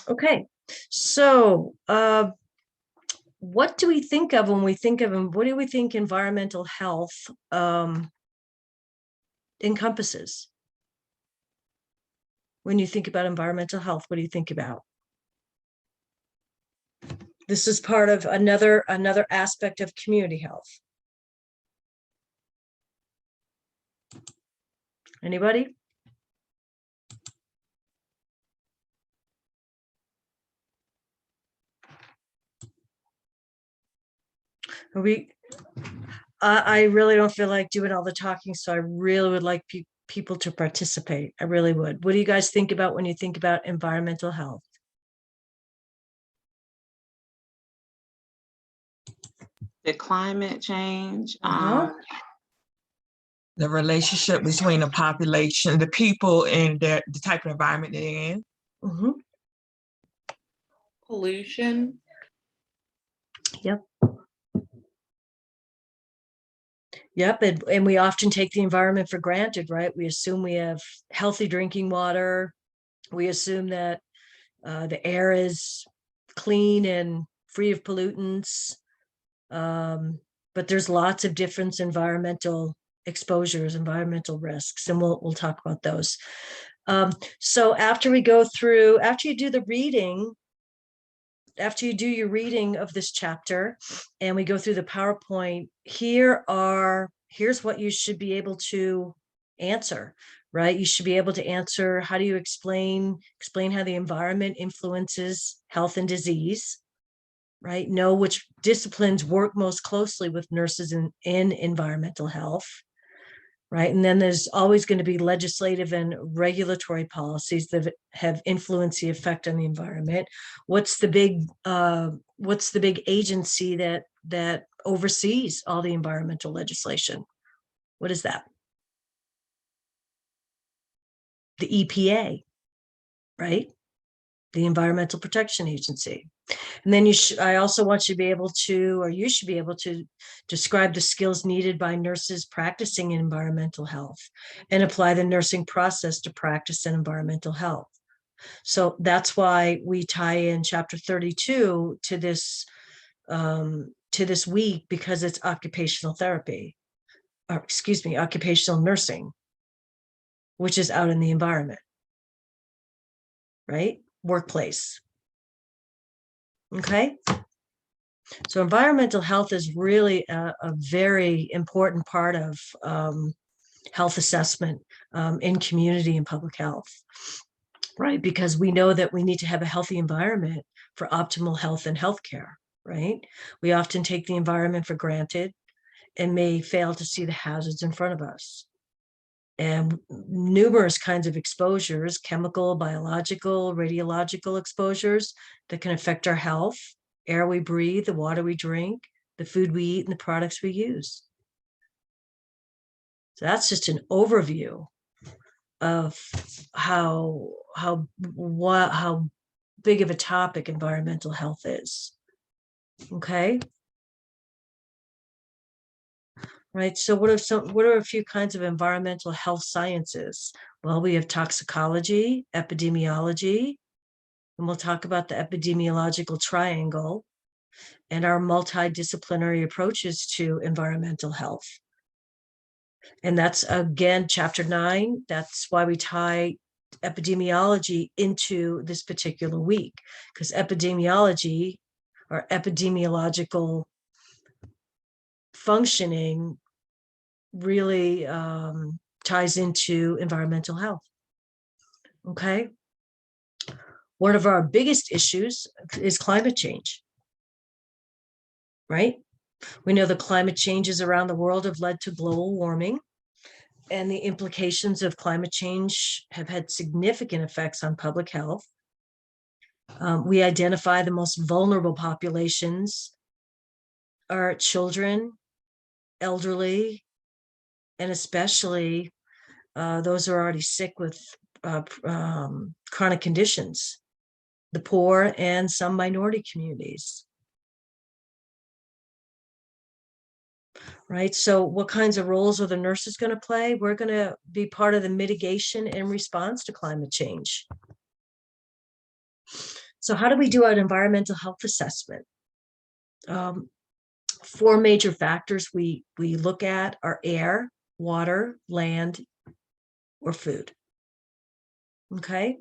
Okay, so what do we think of when we think of, what do we think environmental health encompasses? When you think about environmental health, what do you think about? This is part of another aspect of community health. Anybody? I really don't feel like doing all the talking, so I really would like people to participate. I really would. What do you guys think about when you think about environmental health? The climate change, Uh-huh. The relationship between the population, the people, and the type of environment they're in. Mm-hmm. pollution. Yep. Yep, and we often take the environment for granted, right? We assume we have healthy drinking water. We assume that the air is clean and free of pollutants. But there's lots of different environmental exposures, environmental risks, and we'll talk about those. So after we go through, after you do the reading, after you do your reading of this chapter and we go through the PowerPoint, here's what you should be able to answer, right? You should be able to answer, how do you explain how the environment influences health and disease, right? Know which disciplines work most closely with nurses in environmental health, right? And then there's always going to be legislative and regulatory policies that have influenced the effect on the environment. What's the big agency that oversees all the environmental legislation? What is that? The EPA, right? The Environmental Protection Agency. And then I also want you to be able to, or you should be able to describe the skills needed by nurses practicing in environmental health and apply the nursing process to practice in environmental health. So that's why we tie in chapter 32 to this week, because it's occupational therapy, or excuse me, occupational nursing, which is out in the environment, right? Workplace. Okay. So environmental health is really a very important part of health assessment in community and public health, right? Because we know that we need to have a healthy environment for optimal health and healthcare, right? We often take the environment for granted and may fail to see the hazards in front of us. And numerous kinds of exposures, chemical, biological, radiological exposures that can affect our health, air we breathe, the water we drink, the food we eat, and the products we use. So that's just an overview of how big of a topic environmental health is. Okay. Right. So what are a few kinds of environmental health sciences? Well, we have toxicology, epidemiology, and we'll talk about the epidemiological triangle and our multidisciplinary approaches to environmental health. And that's, again, chapter 9. That's why we tie epidemiology into this particular week, because epidemiology, or epidemiological functioning, really ties into environmental health. Okay. One of our biggest issues is climate change, right? We know the climate changes around the world have led to global warming, and the implications of climate change have had significant effects on public health. We identify the most vulnerable populations are children, elderly, and especially those who are already sick with chronic conditions, the poor, and some minority communities. Right. So what kinds of roles are the nurses going to play? We're going to be part of the mitigation and response to climate change. So how do we do an environmental health assessment? 4 major factors we look at are air, water, land, or food. Okay.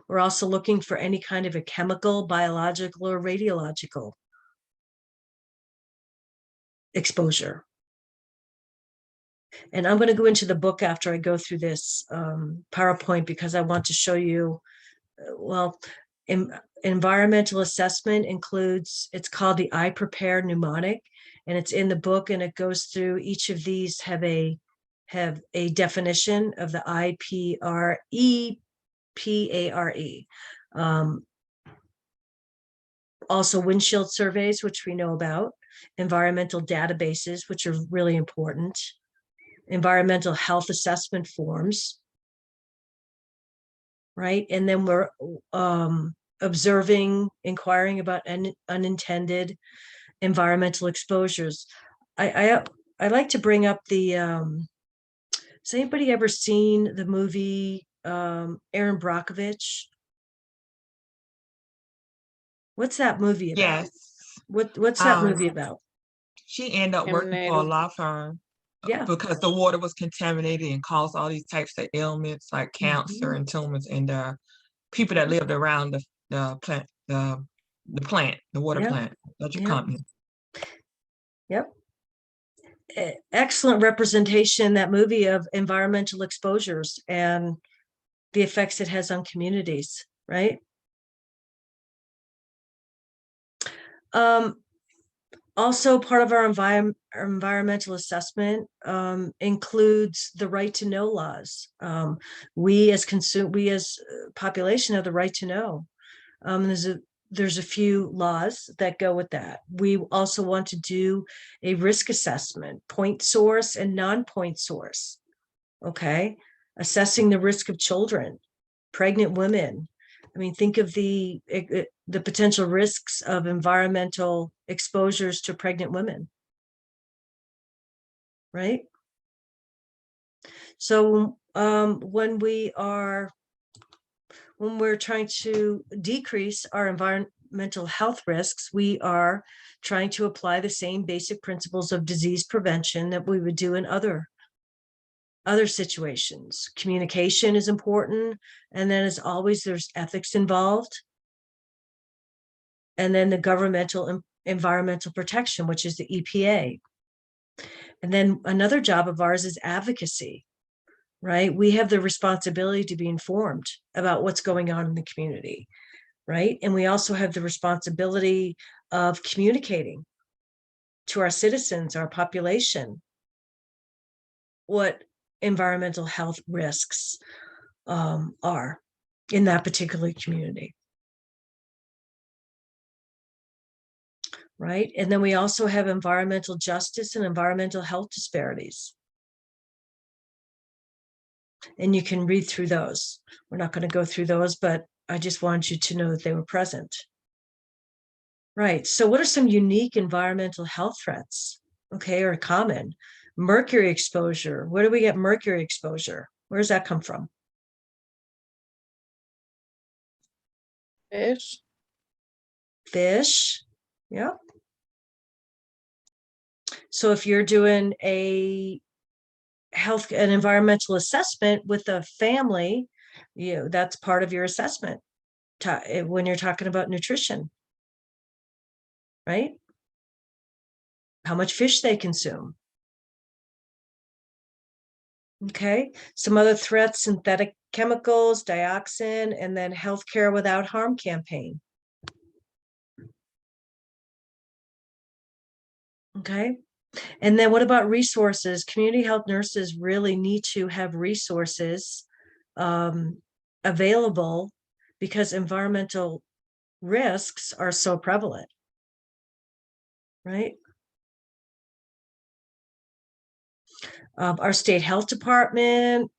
We're also looking for any kind of a chemical, biological, or radiological exposure. And I'm going to go into the book after I go through this PowerPoint, because I want to show you, well, environmental assessment includes, it's called the I Prepare mnemonic, and it's in the book, and it goes through each of these have a definition of the IPRE. Also windshield surveys, which we know about, environmental databases, which are really important, environmental health assessment forms, right? And then we're observing, inquiring about unintended environmental exposures. I like to bring up the, has anybody ever seen the movie Aaron Brockovich? What's that movie about? Yes. What's that movie about? She ended up working for a law firm Yeah. because the water was contaminated and caused all these types of ailments like cancer and tumors in the people that lived around the plant, the water Yeah. plant, electric Yeah. company. Yep. Excellent representation in that movie of environmental exposures and the effects it has on communities, right? Also, part of our environmental assessment includes the right to know laws. We as population have the right to know. There's a few laws that go with that. We also want to do a risk assessment, point source and non-point source. Okay, assessing the risk of children, pregnant women. I mean, think of the potential risks of environmental exposures to pregnant women, right? So when we're trying to decrease our environmental health risks, we are trying to apply the same basic principles of disease prevention that we would do in other situations. Communication is important. And then as always, there's ethics involved. And then the governmental environmental protection, which is the EPA. And then another job of ours is advocacy, right? We have the responsibility to be informed about what's going on in the community, right? And we also have the responsibility of communicating to our citizens, our population, what environmental health risks are in that particular community. Right. And then we also have environmental justice and environmental health disparities. And you can read through those. We're not going to go through those, but I just want you to know that they were present. Right. So what are some unique environmental health threats? Okay, or common? Mercury exposure. Where do we get mercury exposure? Where does that come from? Fish. Fish. Yep. So if you're doing an environmental assessment with a family, that's part of your assessment when you're talking about nutrition, right? How much fish they consume. Okay, some other threats: synthetic chemicals, dioxin, and then healthcare without harm campaign. Okay, and then what about resources? Community health nurses really need to have resources available because environmental risks are so prevalent, right? Our state health department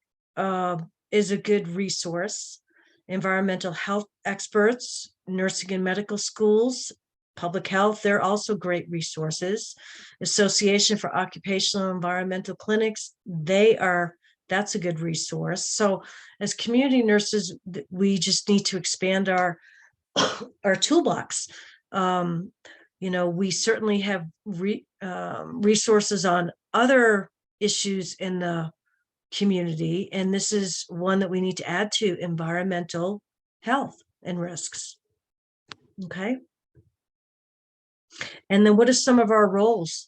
is a good resource. Environmental health experts, nursing and medical schools, public health, they're also great resources. Association for Occupational Environmental Clinics, that's a good resource. So as community nurses, we just need to expand our our toolbox. We certainly have resources on other issues in the community, and this is one that we need to add to: environmental health and risks. Okay. And then what are some of our roles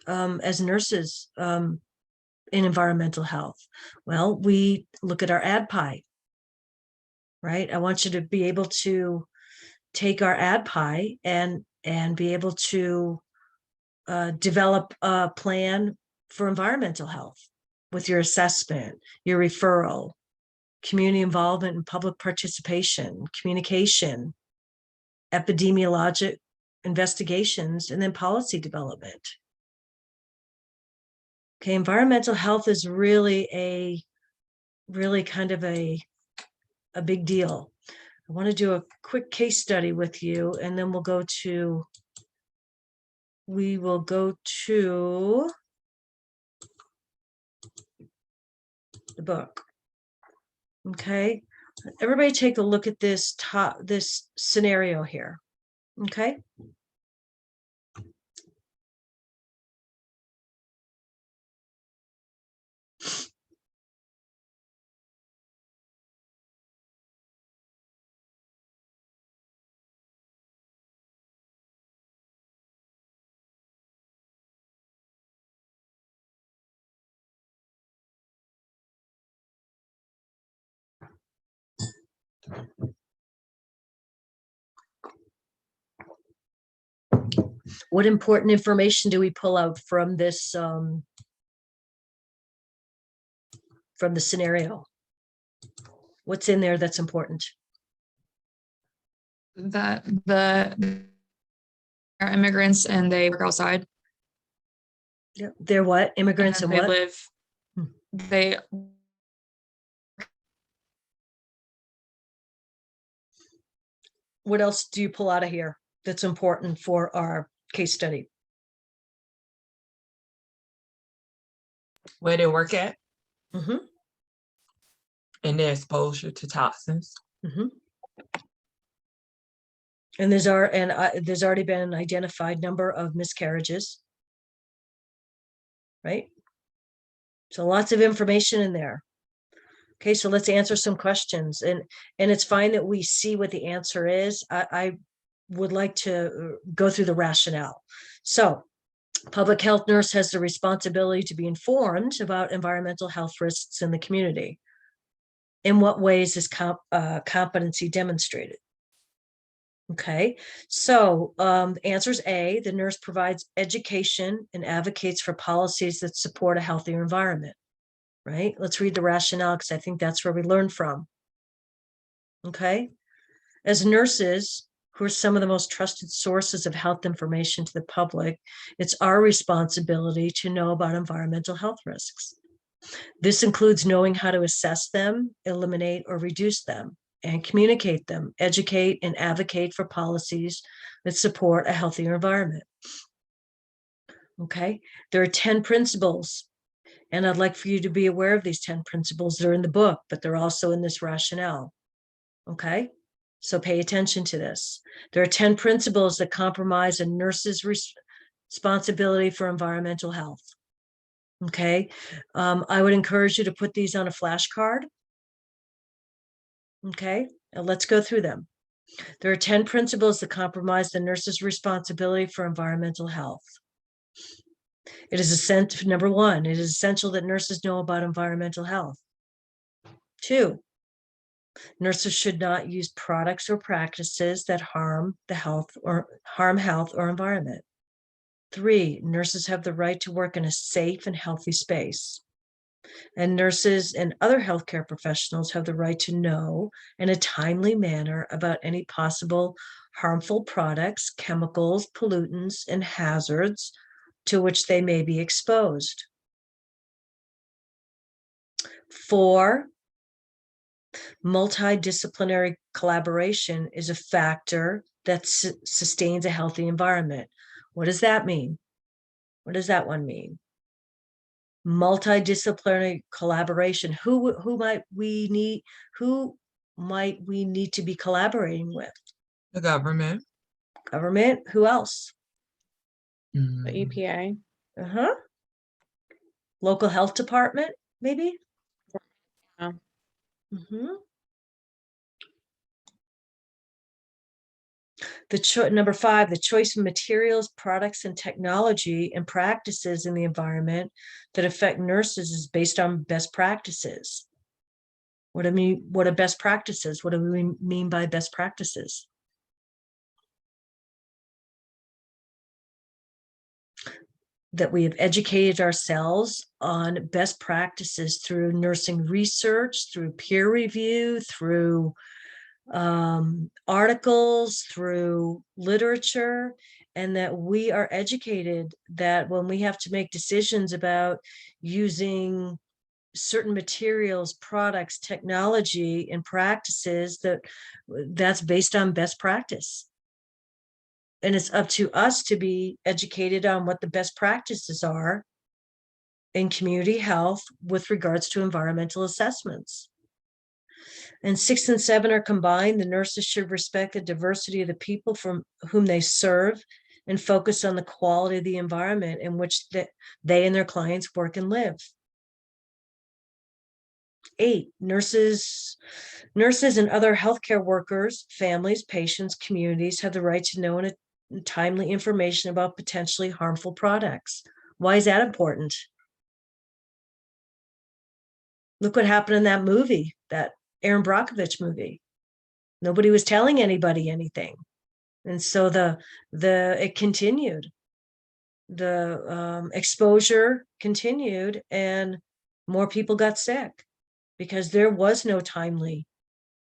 as nurses in environmental health? Well, we look at our ADPI, right? I want you to be able to take our ADPI and be able to develop a plan for environmental health with your assessment, your referral, community involvement and public participation, communication, epidemiologic investigations, and then policy development. Okay, environmental health is really kind of a big deal. I want to do a quick case study with you, and then we will go to the book. Okay, everybody take a look at this scenario here. Okay. What important information do we pull out from this, from the scenario? What's in there that's important? That are immigrants and they work outside. Yeah. They're what? Immigrants and they what? live. They What else do you pull out of here that's important for our case study? Where they work at Mm-hmm. and their exposure to toxins. Mm-hmm. And there's already been an identified number of miscarriages, right? So lots of information in there. Okay, so let's answer some questions, and it's fine that we see what the answer is. I would like to go through the rationale. So, public health nurse has the responsibility to be informed about environmental health risks in the community. In what ways is competency demonstrated? Okay, so answers A: the nurse provides education and advocates for policies that support a healthier environment. Right? Let's read the rationale, because I think that's where we learn from. Okay. As nurses, who are some of the most trusted sources of health information to the public, it's our responsibility to know about environmental health risks. This includes knowing how to assess them, eliminate or reduce them, and communicate them, educate and advocate for policies that support a healthier environment. Okay. There are 10 principles. And I'd like for you to be aware of these 10 principles. They're in the book, but they're also in this rationale. Okay, so pay attention to this. There are 10 principles that compromise a nurse's responsibility for environmental health. Okay, I would encourage you to put these on a flashcard. Okay, now let's go through them. There are 10 principles that compromise the nurse's responsibility for environmental health. It is essential. Number one, it is essential that nurses know about environmental health. 2, nurses should not use products or practices that harm health or environment. 3, nurses have the right to work in a safe and healthy space. And nurses and other healthcare professionals have the right to know in a timely manner about any possible harmful products, chemicals, pollutants, and hazards to which they may be exposed. 4, multidisciplinary collaboration is a factor that sustains a healthy environment. What does that mean? What does that one mean? Multidisciplinary collaboration. Who might we need to be collaborating with? The government. Government, who else? The Mm, EPA. Uh-huh. Local health department, maybe? Yeah. Mhm. Number 5, the choice of materials, products, and technology and practices in the environment that affect nurses is based on best practices. What are best practices? What do we mean by best practices? That we have educated ourselves on best practices through nursing research, through peer review, through articles, through literature, and that we are educated that when we have to make decisions about using certain materials, products, technology, and practices, that's based on best practice. And it's up to us to be educated on what the best practices are in community health with regards to environmental assessments. And 6 and 7 are combined. The nurses should respect the diversity of the people from whom they serve and focus on the quality of the environment in which they and their clients work and live. 8, nurses and other healthcare workers, families, patients, communities have the right to know and timely information about potentially harmful products. Why is that important? Look what happened in that movie, that Aaron Brockovich movie. Nobody was telling anybody anything. And so it continued. The exposure continued and more people got sick because there was no timely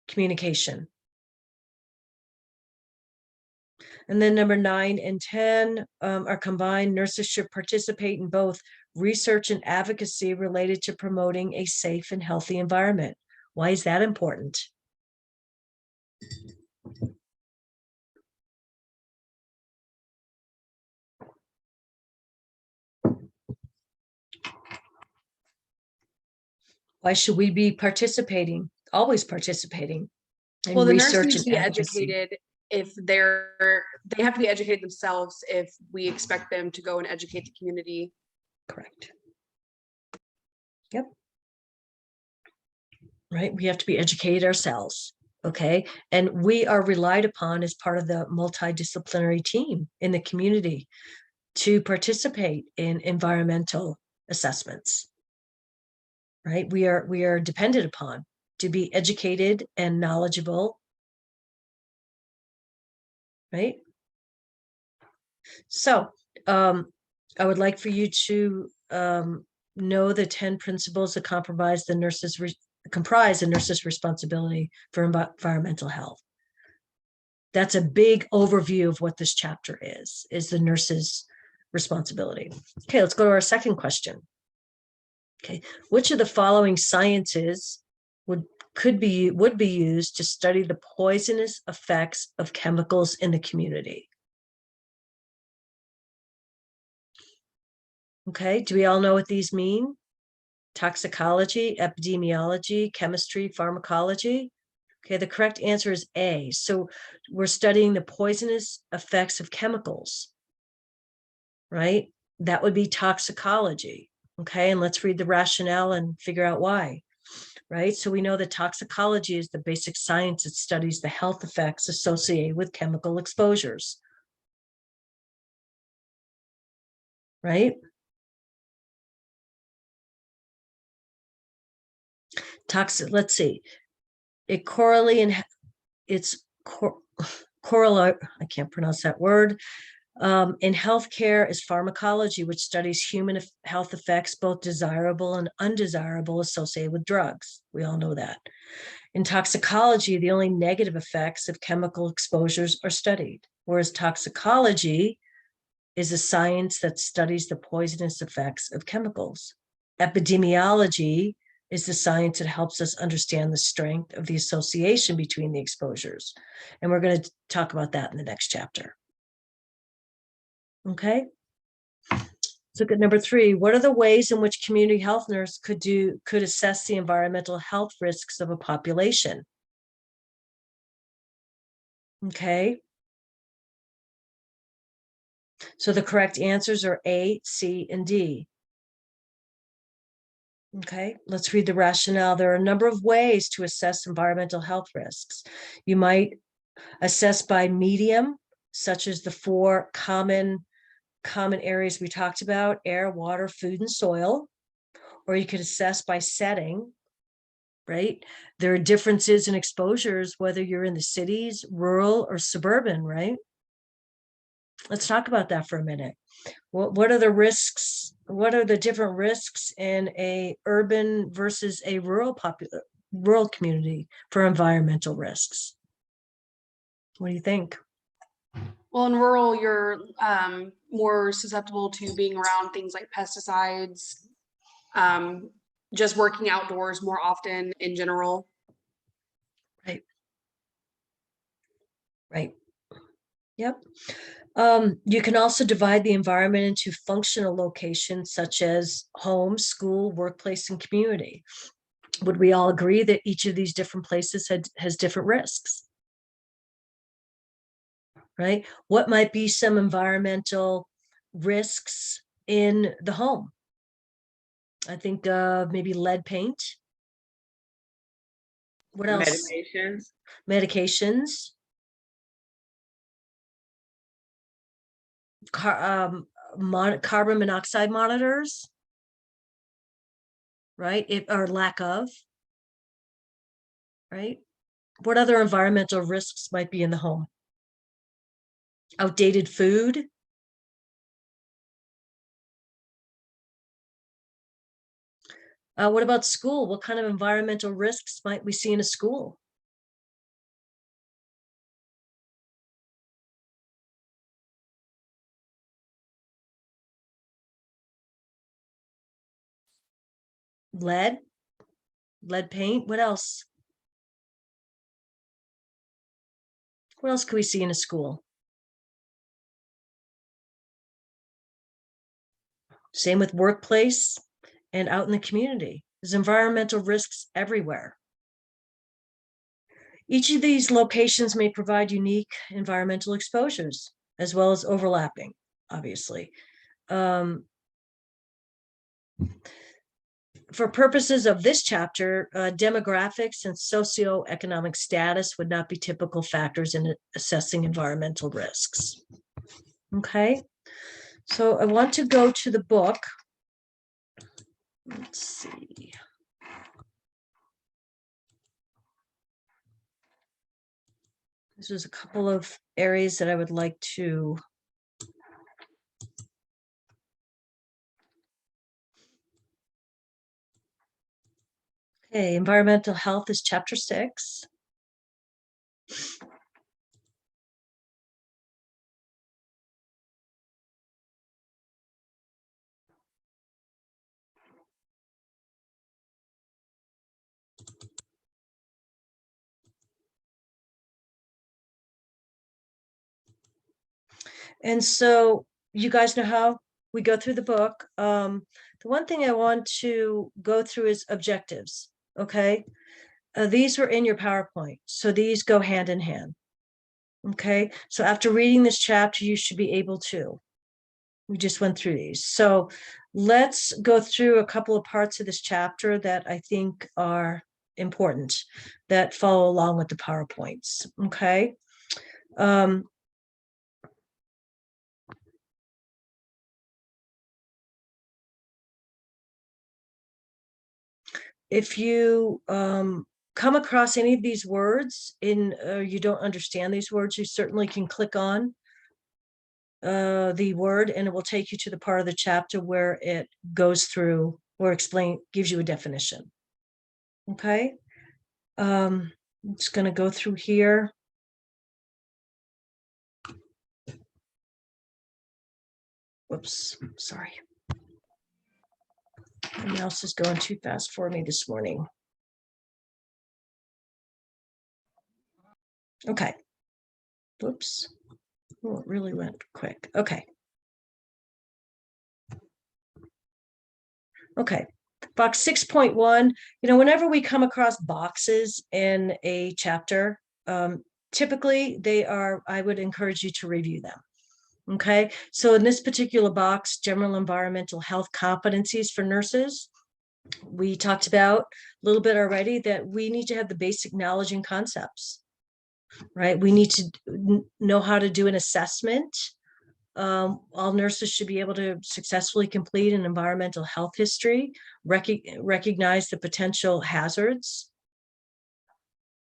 communication. And then number 9 and 10 are combined. Nurses should participate in both research and advocacy related to promoting a safe and healthy environment. Why is that important? Why should we be participating, always participating in Well, the nurse research needs and to be advocacy? educated if they have to be educated themselves if we expect them to go and educate the community. Correct. Yep. Right, we have to be educated ourselves, okay? And we are relied upon as part of the multidisciplinary team in the community to participate in environmental assessments. Right, we are dependent upon to be educated and knowledgeable. Right. So I would like for you to know the 10 principles that comprise the nurse's responsibility for environmental health. That's a big overview of what this chapter is the nurse's responsibility. Okay, let's go to our second question. Okay, which of the following sciences would be used to study the poisonous effects of chemicals in the community? Okay, do we all know what these mean? Toxicology, epidemiology, chemistry, pharmacology. Okay, the correct answer is A. So we're studying the poisonous effects of chemicals, right? That would be toxicology. Okay, and let's read the rationale and figure out why. Right, so we know that toxicology is the basic science that studies the health effects associated with chemical exposures. Right? Let's see. It correlates and it's correlate. I can't pronounce that word. In healthcare is pharmacology, which studies human health effects, both desirable and undesirable, associated with drugs. We all know that. In toxicology, the only negative effects of chemical exposures are studied, whereas toxicology is a science that studies the poisonous effects of chemicals. Epidemiology is the science that helps us understand the strength of the association between the exposures. And we're going to talk about that in the next chapter. Okay. Let's look at number 3. What are the ways in which community health nurse could assess the environmental health risks of a population? Okay. So the correct answers are A, C, and D. Okay, let's read the rationale. There are a number of ways to assess environmental health risks. You might assess by medium, such as the four common areas we talked about: air, water, food, and soil. Or you could assess by setting, right? There are differences in exposures, whether you're in the cities, rural, or suburban, right? Let's talk about that for a minute. What are the risks? What are the different risks in a urban versus a rural community for environmental risks? What do you think? Well, in rural, you're more susceptible to being around things like pesticides, just working outdoors more often in general. Right. Yep. You can also divide the environment into functional locations such as home, school, workplace, and community. Would we all agree that each of these different places has different risks? Right? What might be some environmental risks in the home? I think maybe lead paint. What else? Medications. Medications. Carbon monoxide monitors, right? Or lack of, right? What other environmental risks might be in the home? Outdated food. What about school? What kind of environmental risks might we see in a school? Lead paint. What else? What else can we see in a school? Same with workplace and out in the community. There's environmental risks everywhere. Each of these locations may provide unique environmental exposures as well as overlapping, obviously. For purposes of this chapter, demographics and socioeconomic status would not be typical factors in assessing environmental risks. Okay, so I want to go to the book. Let's see. There's a couple of areas that I would like to Okay, environmental health is chapter 6. And so you guys know how we go through the book. The one thing I want to go through is objectives. Okay. These were in your PowerPoint. So these go hand in hand. Okay. So after reading this chapter, you should be able to. We just went through these. So let's go through a couple of parts of this chapter that I think are important that follow along with the PowerPoints. Okay. If you come across any of these words you don't understand these words, you certainly can click on the word and it will take you to the part of the chapter where it goes through or gives you a definition. Okay. I'm just going to go through here. Whoops, sorry. My mouse is going too fast for me this morning. Okay. Whoops. Oh, it really went quick. Okay. Okay. Box 6.1, whenever we come across boxes in a chapter, typically they are, I would encourage you to review them. Okay, so in this particular box, general environmental health competencies for nurses, we talked about a little bit already that we need to have the basic knowledge and concepts, right? We need to know how to do an assessment. All nurses should be able to successfully complete an environmental health history, recognize the potential hazards,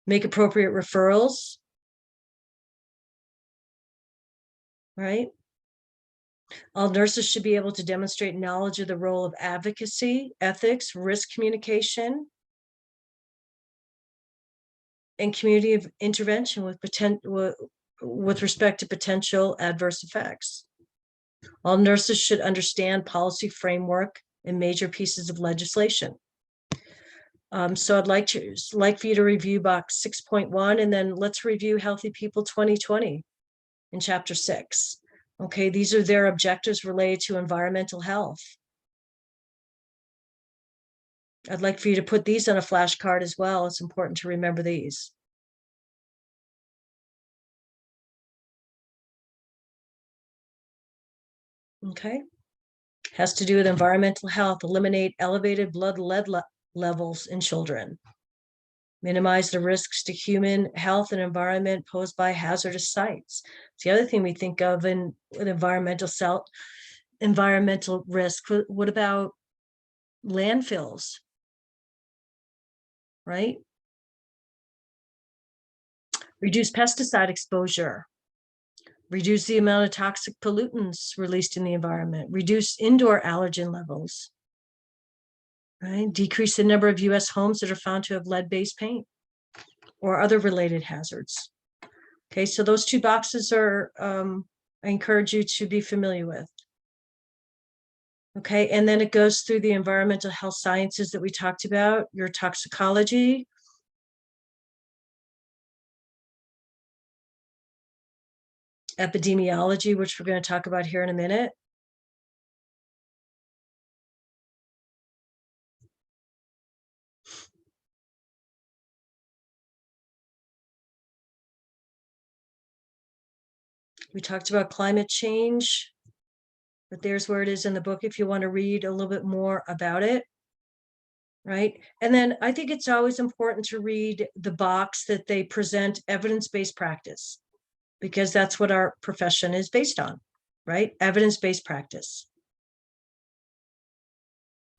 make appropriate referrals, right? All nurses should be able to demonstrate knowledge of the role of advocacy, ethics, risk communication, and community of intervention with respect to potential adverse effects. All nurses should understand policy framework and major pieces of legislation. So I'd like for you to review box 6.1, and then let's review Healthy People 2020 in chapter 6. Okay, these are their objectives related to environmental health. I'd like for you to put these on a flashcard as well. It's important to remember these. Okay, has to do with environmental health. Eliminate elevated blood lead levels in children. Minimize the risks to human health and environment posed by hazardous sites. It's the other thing we think of in environmental risk. What about landfills? Right? Reduce pesticide exposure. Reduce the amount of toxic pollutants released in the environment. Reduce indoor allergen levels. Right? Decrease the number of US homes that are found to have lead-based paint or other related hazards. Okay, so those two boxes are, I encourage you to be familiar with. Okay, and then it goes through the environmental health sciences that we talked about, your toxicology, epidemiology, which we're going to talk about here in a minute. We talked about climate change, but there's where it is in the book if you want to read a little bit more about it. Right. And then I think it's always important to read the box that they present evidence-based practice, because that's what our profession is based on, right? Evidence-based practice.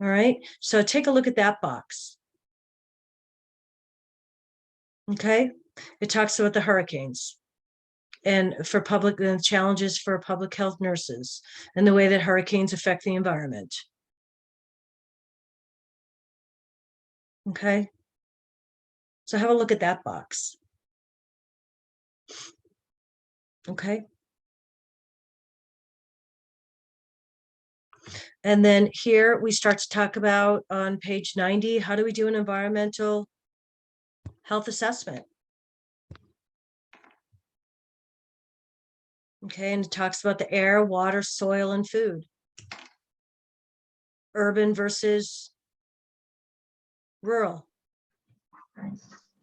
All right. So take a look at that box. Okay. It talks about the hurricanes and for public and challenges for public health nurses and the way that hurricanes affect the environment. Okay. So have a look at that box. Okay. And then here we start to talk about on page 90, how do we do an environmental health assessment? Okay, and it talks about the air, water, soil, and food. Urban versus rural.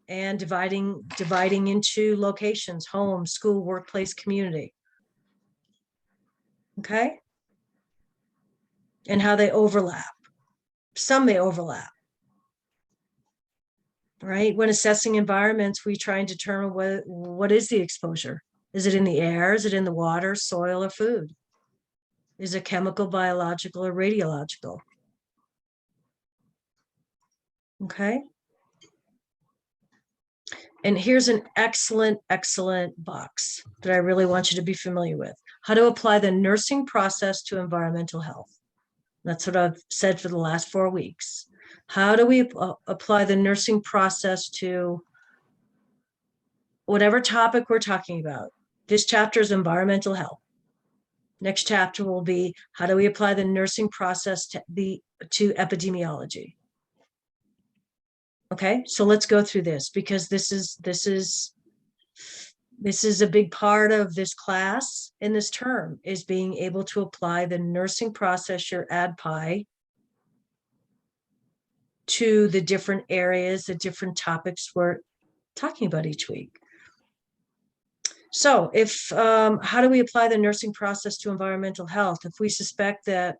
And dividing into locations, home, school, workplace, community. Okay. And how they overlap. Some may overlap. Right? When assessing environments, we try and determine what is the exposure. Is it in the air? Is it in the water, soil, or food? Is it chemical, biological, or radiological? Okay. And here's an excellent box that I really want you to be familiar with. How to apply the nursing process to environmental health. That's what I've said for the last 4 weeks. How do we apply the nursing process to whatever topic we're talking about? This chapter is environmental health. Next chapter will be how do we apply the nursing process to epidemiology. Okay, so let's go through this, because this is a big part of this class in this term, is being able to apply the nursing process, your ADPI, to the different areas, the different topics we're talking about each week. So if, how do we apply the nursing process to environmental health? If we suspect that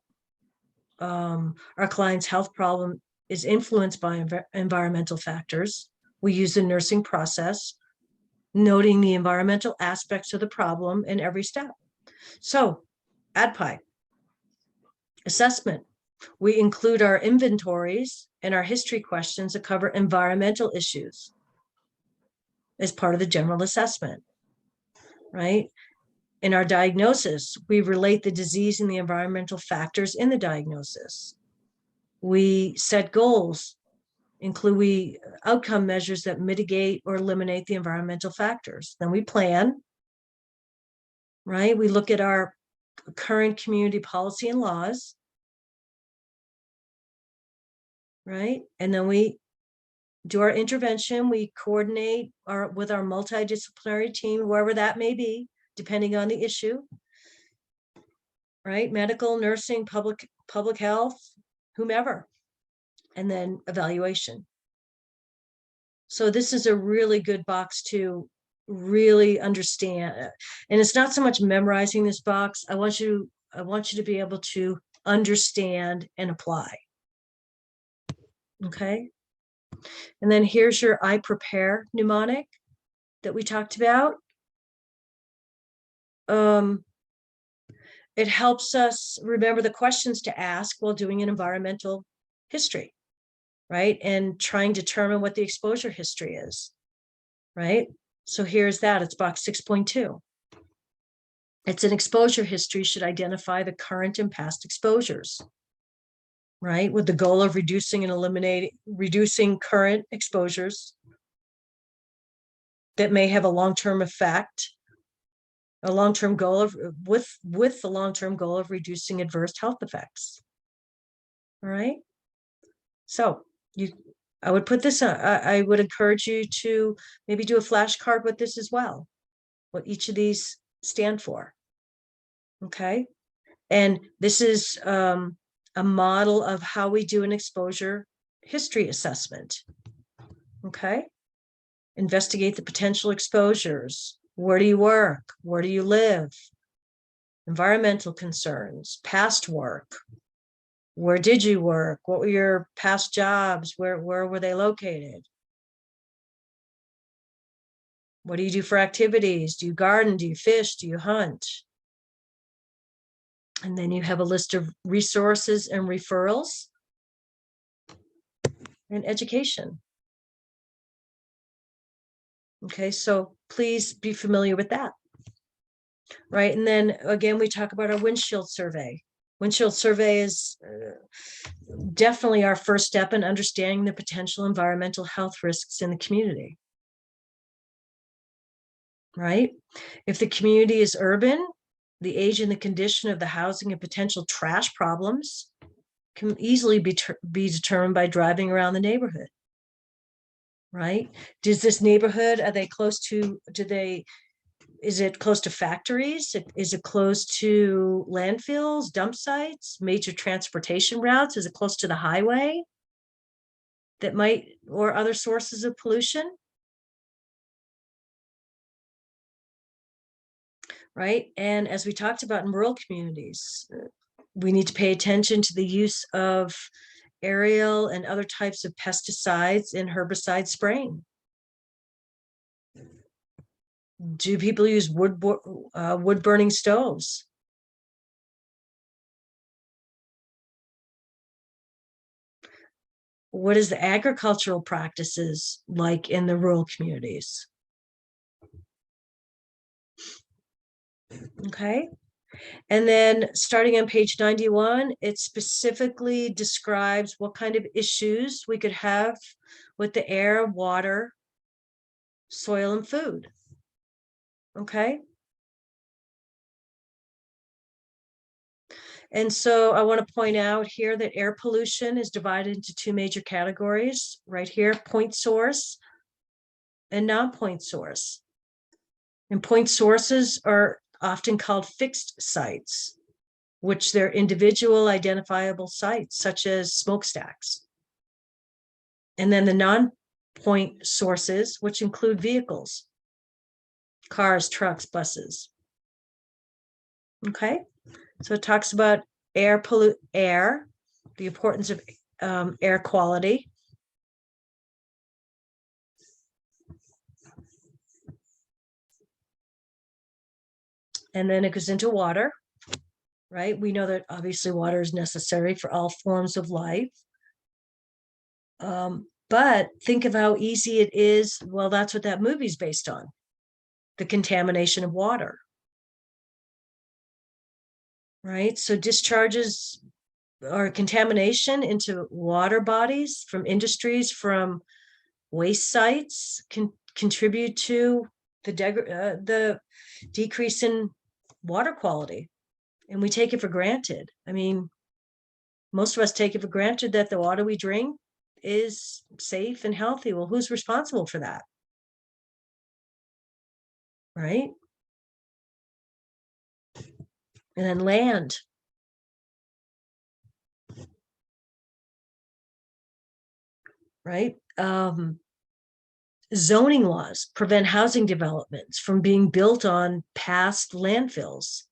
our client's health problem is influenced by environmental factors, we use the nursing process, noting the environmental aspects of the problem in every step. So, ADPI, assessment. We include our inventories and our history questions that cover environmental issues as part of the general assessment, right? In our diagnosis, we relate the disease and the environmental factors in the diagnosis. We set goals, include outcome measures that mitigate or eliminate the environmental factors. Then we plan, right? We look at our current community policy and laws, right? And then we do our intervention. We coordinate with our multidisciplinary team, wherever that may be, depending on the issue, right? Medical, nursing, public health, whomever, and then evaluation. So this is a really good box to really understand. And it's not so much memorizing this box. I want you to be able to understand and apply. Okay. And then here's your I prepare mnemonic that we talked about. It helps us remember the questions to ask while doing an environmental history, right? And trying to determine what the exposure history is, right? So here's that, it's box 6.2. It's an exposure history should identify the current and past exposures, right? With the goal of reducing current exposures that may have a long-term effect, a long-term goal of, with the long-term goal of reducing adverse health effects. All right. So I would put this on, I would encourage you to maybe do a flashcard with this as well, what each of these stand for. Okay. And this is a model of how we do an exposure history assessment. Okay. Investigate the potential exposures. Where do you work? Where do you live? Environmental concerns, past work. Where did you work? What were your past jobs? Where were they located? What do you do for activities? Do you garden? Do you fish? Do you hunt? And then you have a list of resources and referrals and education. Okay, so please be familiar with that. Right, and then again, we talk about our windshield survey. Windshield survey is definitely our first step in understanding the potential environmental health risks in the community. Right? If the community is urban, the age and the condition of the housing and potential trash problems can easily be determined by driving around the neighborhood. Right? Does this neighborhood, are they close to, is it close to factories? Is it close to landfills, dump sites, major transportation routes? Is it close to the highway that might, or other sources of pollution? Right. And as we talked about in rural communities, we need to pay attention to the use of aerial and other types of pesticides and herbicide spraying. Do people use wood burning stoves? What is the agricultural practices like in the rural communities? Okay. And then starting on page 91, it specifically describes what kind of issues we could have with the air, water, soil, and food. Okay. And so I want to point out here that air pollution is divided into two major categories right here, point source and non-point source. And point sources are often called fixed sites, which they're individual identifiable sites, such as smokestacks. And then the non-point sources, which include vehicles, cars, trucks, buses. Okay, so it talks about air, the importance of air quality. And then it goes into water, right? We know that obviously water is necessary for all forms of life. But think of how easy it is. Well, that's what that movie's based on, the contamination of water. Right? So discharges or contamination into water bodies from industries, from waste sites can contribute to the decrease in water quality. And we take it for granted. I mean, most of us take it for granted that the water we drink is safe and healthy. Well, who's responsible for that? Right? And then land. Right? Zoning laws prevent housing developments from being built on past landfills.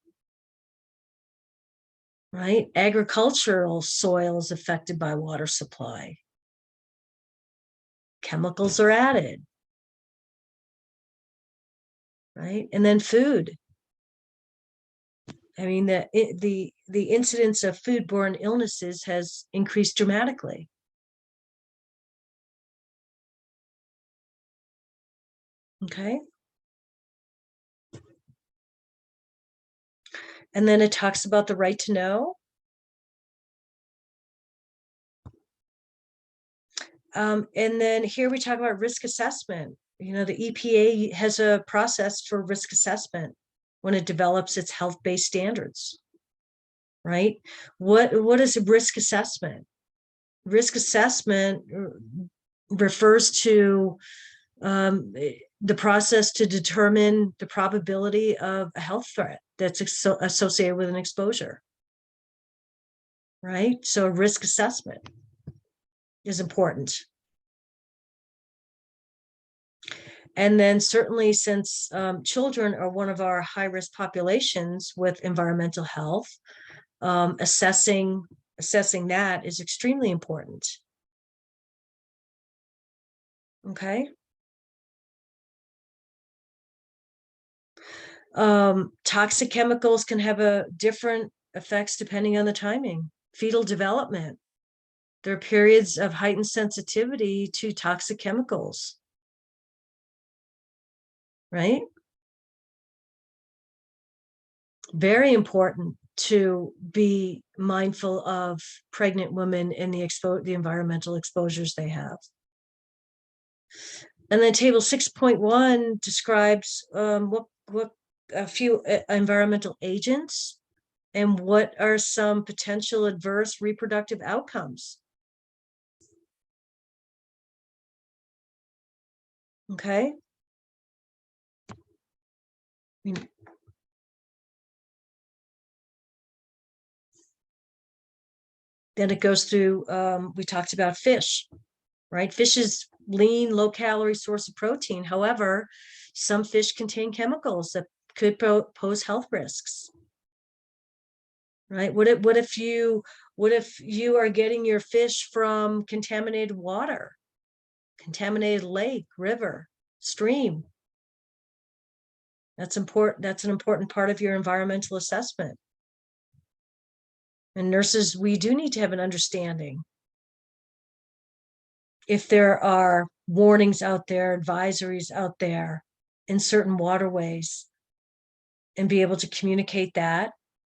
Right? Agricultural soil is affected by water supply. Chemicals are added. Right? And then food. I mean, the incidence of foodborne illnesses has increased dramatically. Okay. And then it talks about the right to know. And then here we talk about risk assessment. You know, the EPA has a process for risk assessment when it develops its health-based standards, right? What is a risk assessment? Risk assessment refers to the process to determine the probability of a health threat that's associated with an exposure, right? So a risk assessment is important. And then certainly, since children are one of our high-risk populations with environmental health, assessing that is extremely important. Okay. Toxic chemicals can have different effects depending on the timing. Fetal development. There are periods of heightened sensitivity to toxic chemicals. Right? Very important to be mindful of pregnant women and the environmental exposures they have. And then table 6.1 describes what a few environmental agents and what are some potential adverse reproductive outcomes. Okay. Then it goes through, we talked about fish, right? Fish is lean, low calorie source of protein. However, some fish contain chemicals that could pose health risks. Right? What if you are getting your fish from contaminated water, contaminated lake, river, stream? That's important. That's an important part of your environmental assessment. And nurses, we do need to have an understanding if there are warnings out there, advisories out there in certain waterways, and be able to communicate that,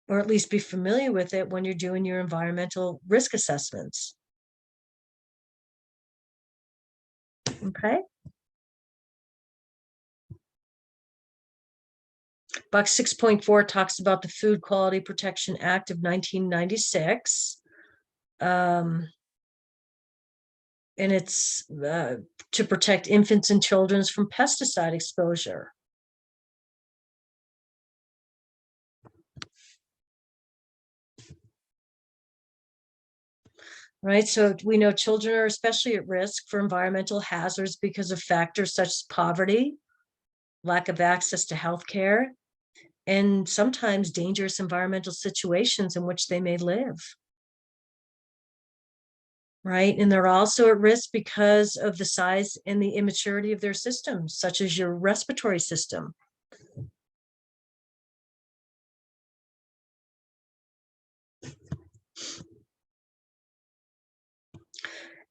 or at least be familiar with it when you're doing your environmental risk assessments. Okay. Box 6.4 talks about the Food Quality Protection Act of 1996. And it's to protect infants and children from pesticide exposure. Right, so we know children are especially at risk for environmental hazards because of factors such as poverty, lack of access to healthcare, and sometimes dangerous environmental situations in which they may live. Right? And they're also at risk because of the size and the immaturity of their systems, such as your respiratory system.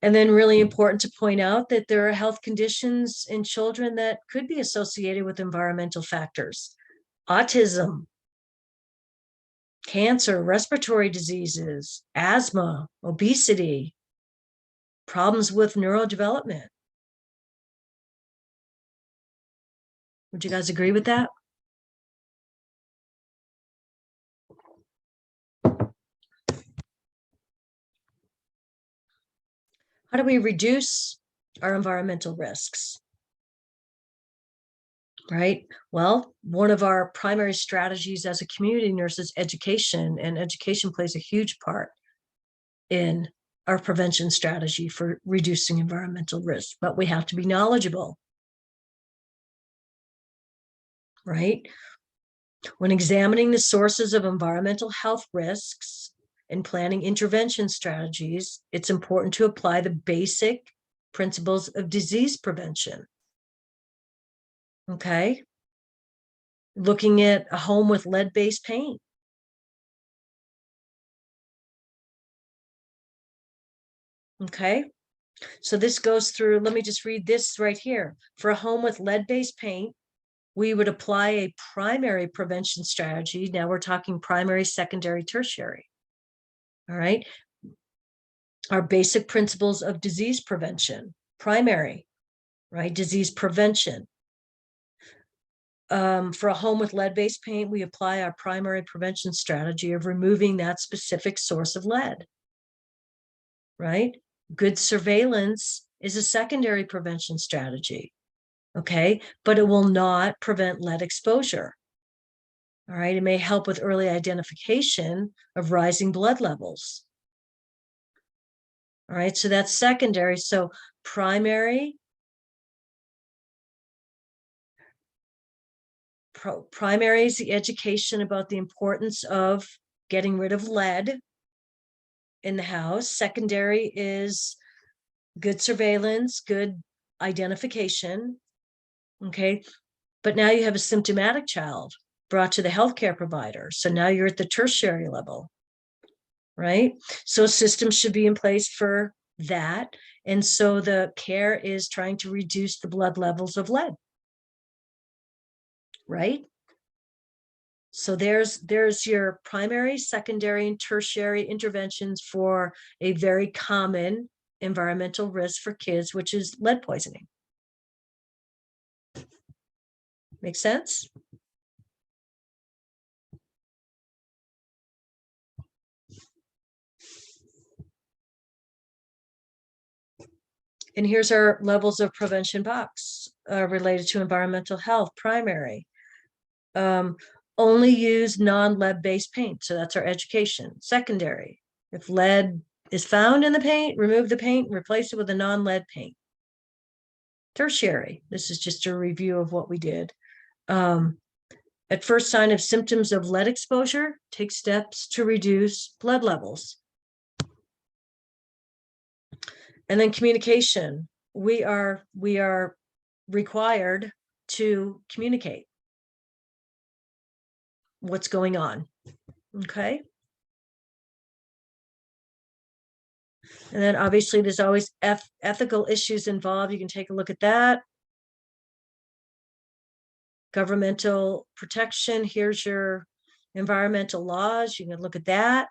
And then really important to point out that there are health conditions in children that could be associated with environmental factors. Autism, cancer, respiratory diseases, asthma, obesity, problems with neurodevelopment. Would you guys agree with that? How do we reduce our environmental risks? Right? Well, one of our primary strategies as a community nurse is education, and education plays a huge part in our prevention strategy for reducing environmental risk, but we have to be knowledgeable. Right? When examining the sources of environmental health risks and planning intervention strategies, it's important to apply the basic principles of disease prevention. Okay. Looking at a home with lead-based paint. Okay. So this goes through, let me just read this right here. For a home with lead-based paint, we would apply a primary prevention strategy. Now we're talking primary, secondary, tertiary. All right. Our basic principles of disease prevention, primary, right? Disease prevention. For a home with lead-based paint, we apply our primary prevention strategy of removing that specific source of lead, right? Good surveillance is a secondary prevention strategy, okay? But it will not prevent lead exposure, all right? It may help with early identification of rising blood levels, all right? So that's secondary. So primary is the education about the importance of getting rid of lead in the house. Secondary is good surveillance, good identification. Okay. But now you have a symptomatic child brought to the healthcare provider. So now you're at the tertiary level, right? So systems should be in place for that. And so the care is trying to reduce the blood levels of lead. Right? So there's your primary, secondary, and tertiary interventions for a very common environmental risk for kids, which is lead poisoning. Make sense? And here's our levels of prevention box related to environmental health. Primary. Only use non-lead based paint. So that's our education. Secondary. If lead is found in the paint, remove the paint and replace it with a non-lead paint. Tertiary. This is just a review of what we did. At first sign of symptoms of lead exposure, take steps to reduce blood levels. And then communication. We are required to communicate what's going on. Okay. And then obviously there's always ethical issues involved. You can take a look at that. Governmental protection. Here's your environmental laws. You can look at that.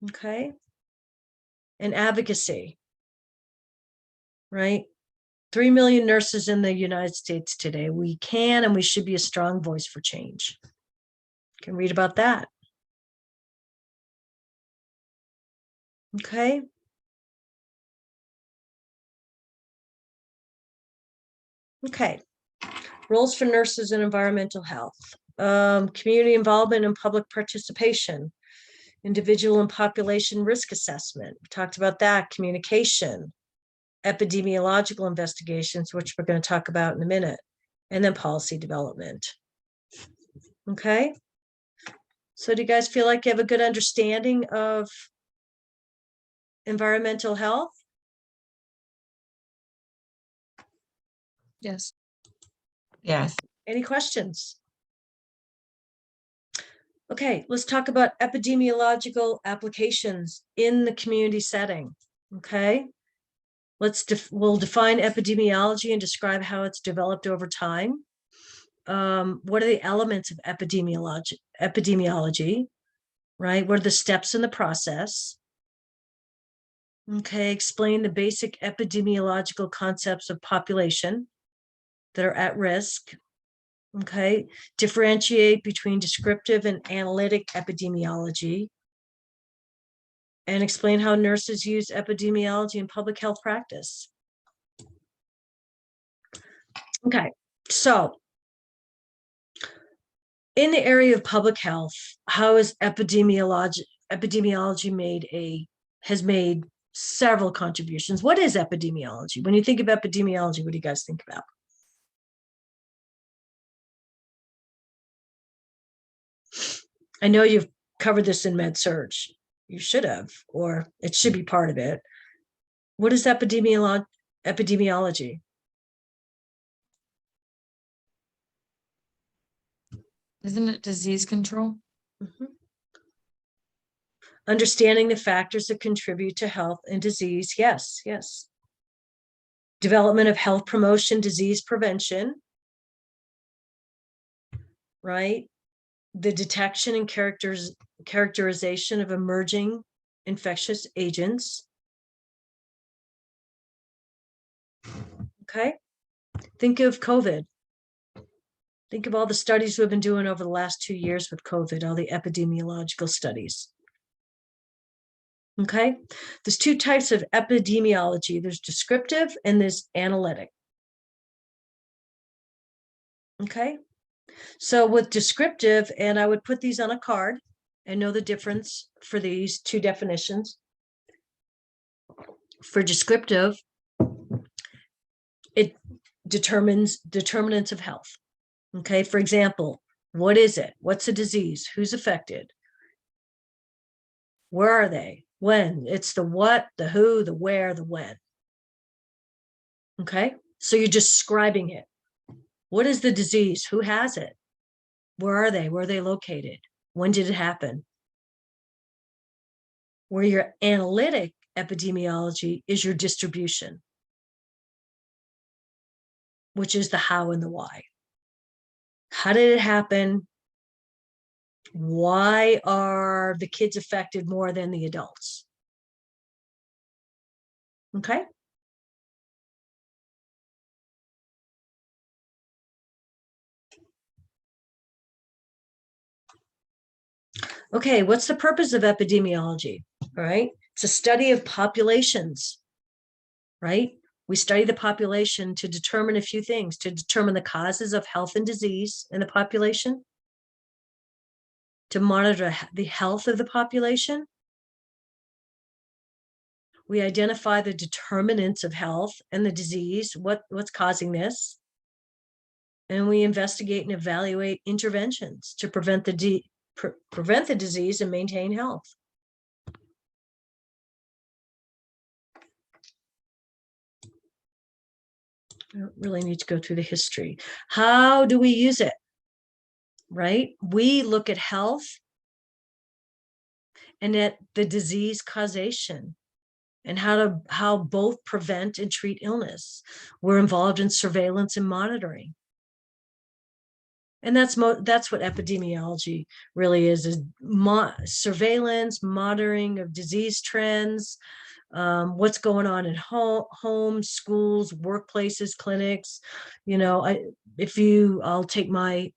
Okay. And advocacy. Right. 3 million nurses in the United States today. We can and we should be a strong voice for change. You can read about that. Okay. Okay. Roles for nurses in environmental health. Community involvement and public participation. Individual and population risk assessment. We talked about that. Communication. epidemiological investigations, which we're going to talk about in a minute, and then policy development. Okay. So do you guys feel like you have a good understanding of environmental health? Yes. Yes. Any questions? Okay, let's talk about epidemiological applications in the community setting. Okay. We'll define epidemiology and describe how it's developed over time. What are the elements of epidemiology, right? What are the steps in the process? Okay, explain the basic epidemiological concepts of population that are at risk. Okay, differentiate between descriptive and analytic epidemiology, and explain how nurses use epidemiology in public health practice. Okay, so in the area of public health, how is epidemiology has made several contributions. What is epidemiology? When you think of epidemiology, what do you guys think about? I know you've covered this in med-surg. You should have, or it should be part of it. What is epidemiology? Isn't it disease control? Mhm. Understanding the factors that contribute to health and disease. Yes, yes. Development of health promotion, disease prevention, right? The detection and characterization of emerging infectious agents. Okay. Think of COVID. Think of all the studies we've been doing over the last 2 years with COVID, all the epidemiological studies. Okay. There's two types of epidemiology. There's descriptive and there's analytic. Okay. So with descriptive, and I would put these on a card and know the difference for these two definitions. For descriptive, it determines determinants of health. Okay, for example, what is it? What's a disease? Who's affected? Where are they? When? It's the what, the who, the where, the when. Okay, so you're describing it. What is the disease? Who has it? Where are they? Where are they located? When did it happen? Where your analytic epidemiology is your distribution, which is the how and the why. How did it happen? Why are the kids affected more than the adults? Okay. Okay, what's the purpose of epidemiology? All right, it's a study of populations, right? We study the population to determine a few things, to determine the causes of health and disease in the population, to monitor the health of the population. We identify the determinants of health and the disease, what's causing this. And we investigate and evaluate interventions to prevent the disease and maintain health. I don't really need to go through the history. How do we use it? Right? We look at health and at the disease causation and how both prevent and treat illness. We're involved in surveillance and monitoring. And that's what epidemiology really is surveillance, monitoring of disease trends, what's going on in homes, schools, workplaces, clinics. You know, I'll take my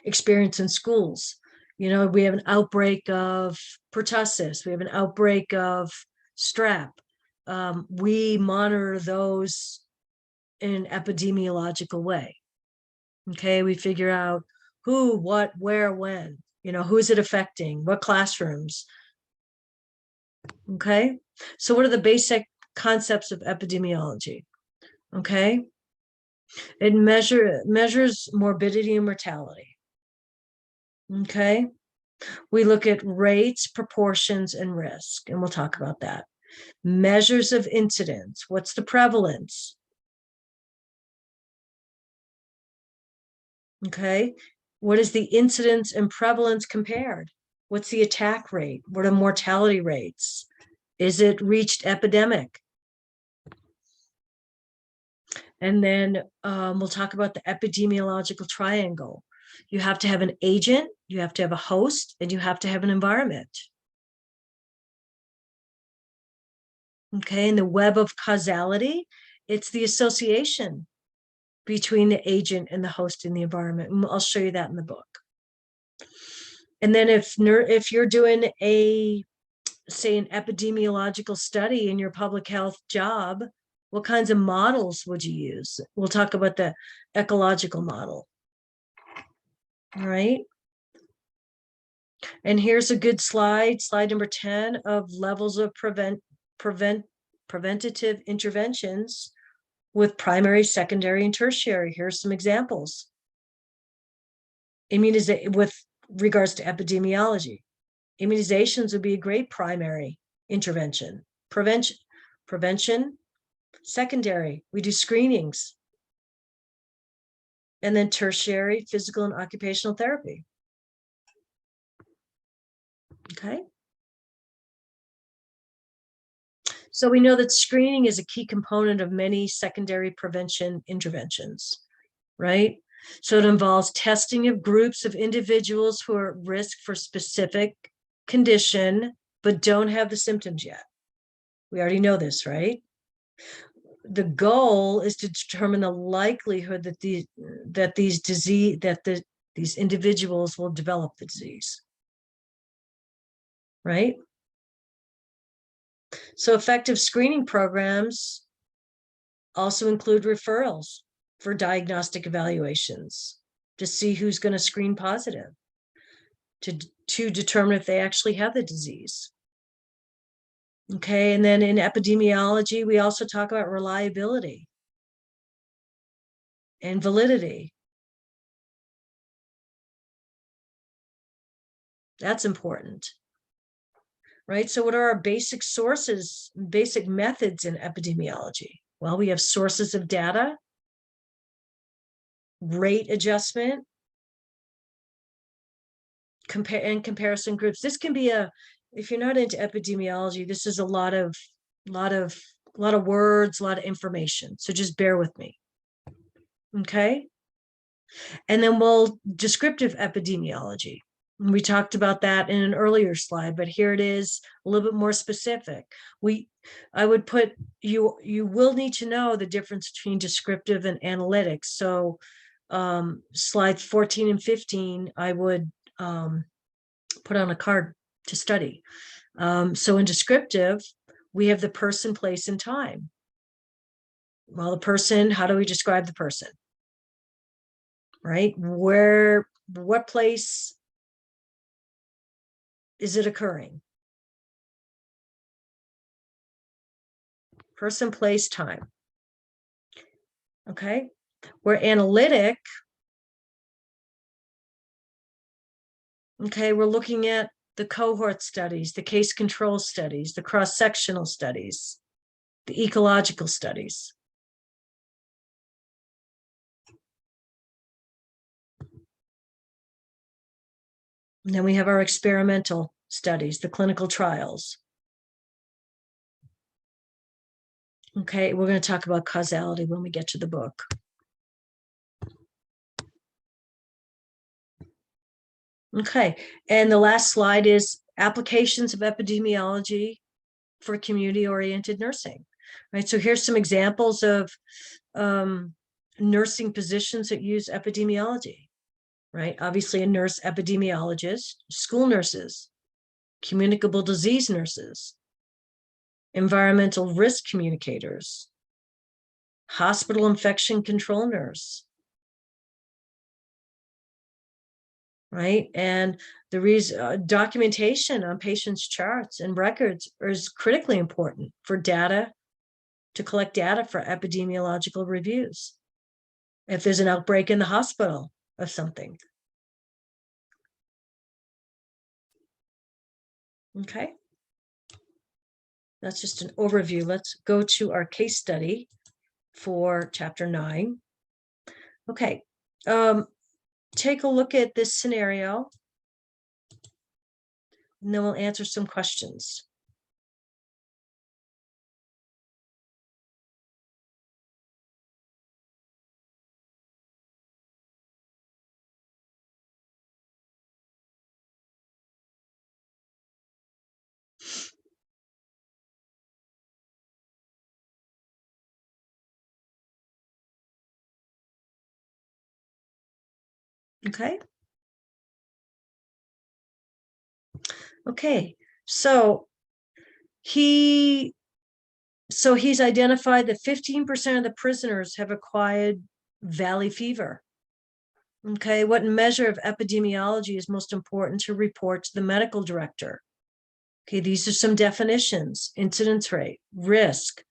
experience in schools. You know, we have an outbreak of pertussis, we have an outbreak of strep. We monitor those in an epidemiological way. Okay, we figure out who, what, where, when, you know, who is it affecting, what classrooms. Okay, so what are the basic concepts of epidemiology. Okay. It measures morbidity and mortality. Okay. We look at rates, proportions, and risk, and we'll talk about that. Measures of incidence. What's the prevalence? Okay. What is the incidence and prevalence compared? What's the attack rate? What are mortality rates? Is it reached epidemic? And then we'll talk about the epidemiological triangle. You have to have an agent, you have to have a host, and you have to have an environment. Okay, and the web of causality, it's the association between the agent and the host in the environment. And I'll show you that in the book. And then if you're doing say an epidemiological study in your public health job, what kinds of models would you use? We'll talk about the ecological model. All right. And here's a good slide number 10 of levels of preventative interventions with primary, secondary, and tertiary. Here's some examples. With regards to epidemiology, immunizations would be a great primary intervention. Prevention, secondary, we do screenings. And then tertiary, physical and occupational therapy. Okay. So we know that screening is a key component of many secondary prevention interventions, right? So it involves testing of groups of individuals who are at risk for specific condition, but don't have the symptoms yet. We already know this, right? The goal is to determine the likelihood that these individuals will develop the disease, right? So effective screening programs also include referrals for diagnostic evaluations to see who's going to screen positive, to determine if they actually have the disease. Okay, and then in epidemiology, we also talk about reliability and validity. That's important, right? So what are our basic sources, basic methods in epidemiology? Well, we have sources of data, rate adjustment, comparison groups. This can be if you're not into epidemiology, this is a lot of words, a lot of information. So just bear with me. Okay. And then descriptive epidemiology. We talked about that in an earlier slide, but here it is a little bit more specific. I would put you will need to know the difference between descriptive and analytics. So slides 14 and 15, I would put on a card to study. So in descriptive, we have the person, place, and time. Well, the person, how do we describe the person? Right? What place is it occurring? Person, place, time. Okay. We're analytic. Okay, we're looking at the cohort studies, the case control studies, the cross-sectional studies, the ecological studies. And then we have our experimental studies, the clinical trials. Okay, we're going to talk about causality when we get to the book. Okay, and the last slide is applications of epidemiology for community-oriented nursing. Right, so here's some examples of nursing positions that use epidemiology. Right, obviously a nurse epidemiologist, school nurses, communicable disease nurses, environmental risk communicators, hospital infection control nurse. Right, and the reason documentation on patients' charts and records is critically important for data to collect data for epidemiological reviews. If there's an outbreak in the hospital of something. Okay. That's just an overview. Let's go to our case study for chapter 9. Okay. Take a look at this scenario. And then we'll answer some questions. Okay. Okay. So he's identified that 15% of the prisoners have acquired valley fever. Okay, what measure of epidemiology is most important to report to the medical director? Okay, these are some definitions: incidence rate, risk,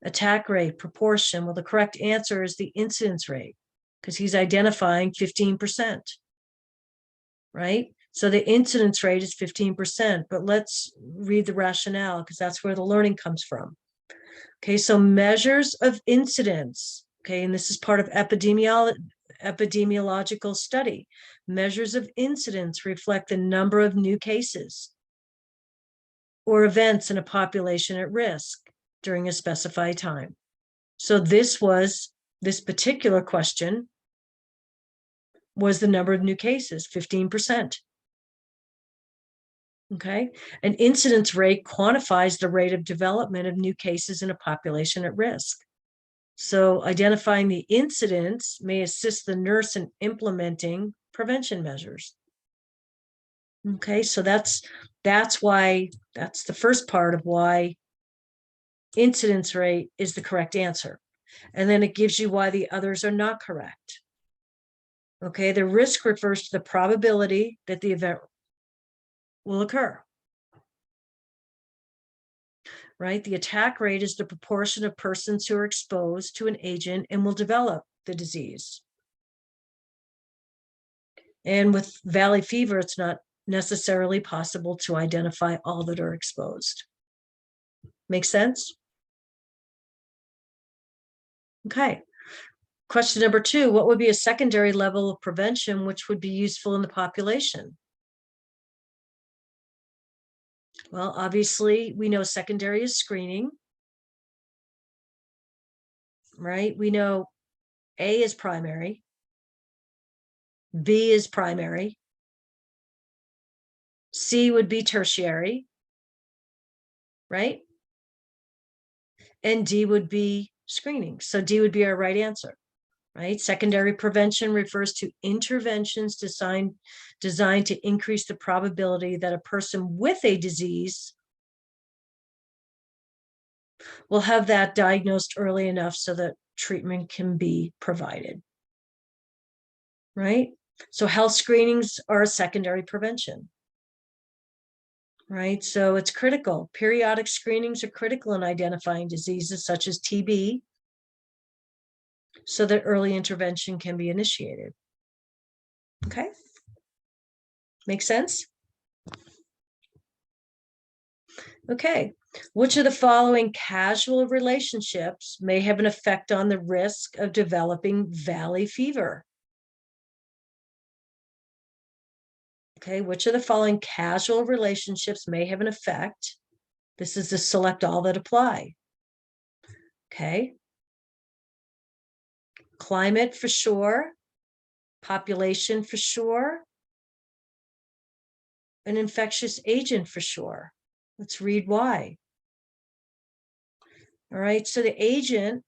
attack rate, proportion. Well, the correct answer is the incidence rate, because he's identifying 15%, right? So the incidence rate is 15%, but let's read the rationale, because that's where the learning comes from. Okay, so measures of incidence, okay, and this is part of epidemiological study. Measures of incidence reflect the number of new cases or events in a population at risk during a specified time. So this particular question was the number of new cases, 15%. Okay, an incidence rate quantifies the rate of development of new cases in a population at risk. So identifying the incidence may assist the nurse in implementing prevention measures. Okay, so that's the first part of why incidence rate is the correct answer. And then it gives you why the others are not correct. Okay, the risk refers to the probability that the event will occur. Right? The attack rate is the proportion of persons who are exposed to an agent and will develop the disease. And with valley fever, it's not necessarily possible to identify all that are exposed. Make sense? Okay. Question number 2, what would be a secondary level of prevention which would be useful in the population? Well, obviously, we know secondary is screening, right? We know A is primary, B is primary, C would be tertiary, right? And D would be screening. So D would be our right answer, right? Secondary prevention refers to interventions designed to increase the probability that a person with a disease will have that diagnosed early enough so that treatment can be provided, right? So health screenings are a secondary prevention, right? So it's critical. Periodic screenings are critical in identifying diseases such as TB so that early intervention can be initiated. Okay. Make sense? Okay. Which of the following causal relationships may have an effect on the risk of developing valley fever? Okay, which of the following causal relationships may have an effect? This is to select all that apply. Okay. Climate for sure, population for sure, an infectious agent for sure. Let's read why. All right, so the agent,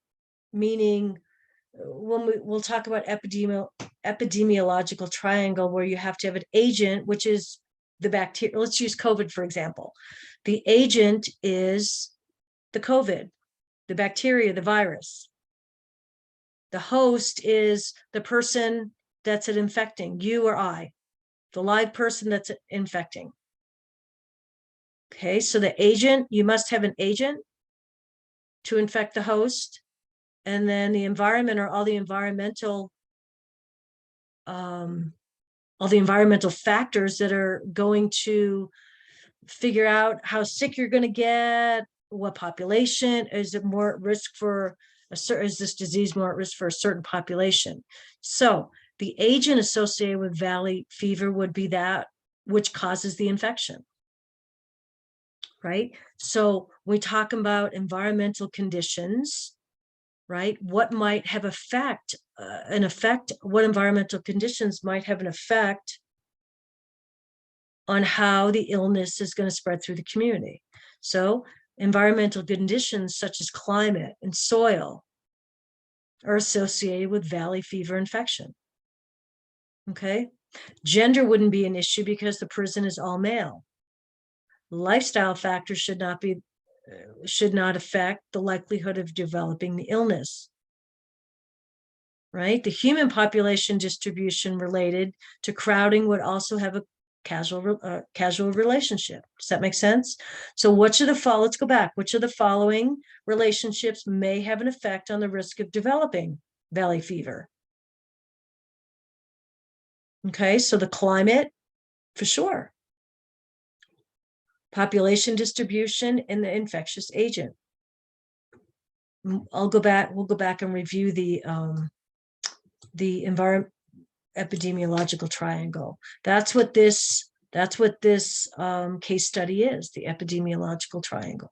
meaning when we'll talk about epidemiological triangle, where you have to have an agent, which is the bacteria. Let's use COVID, for example. The agent is the COVID, the bacteria, the virus. The host is the person that's infecting, you or I, the live person that's infecting. Okay, so the agent, you must have an agent, to infect the host. And then the environment, or all the environmental factors that are going to figure out how sick you're going to get, what population, is it more at risk for a certain, is this disease more at risk for a certain population? So the agent associated with valley fever would be that which causes the infection, right? So we talk about environmental conditions, right? What might have what environmental conditions might have an effect on how the illness is going to spread through the community. So environmental conditions such as climate and soil are associated with valley fever infection. Okay. Gender wouldn't be an issue because the prison is all male. Lifestyle factors should not affect the likelihood of developing the illness. Right? The human population distribution related to crowding would also have a casual relationship. Does that make sense? So let's go back. Which of the following relationships may have an effect on the risk of developing valley fever? Okay, so the climate, for sure. Population distribution and the infectious agent. We'll go back and review the environment epidemiological triangle. That's what this case study is, the epidemiological triangle.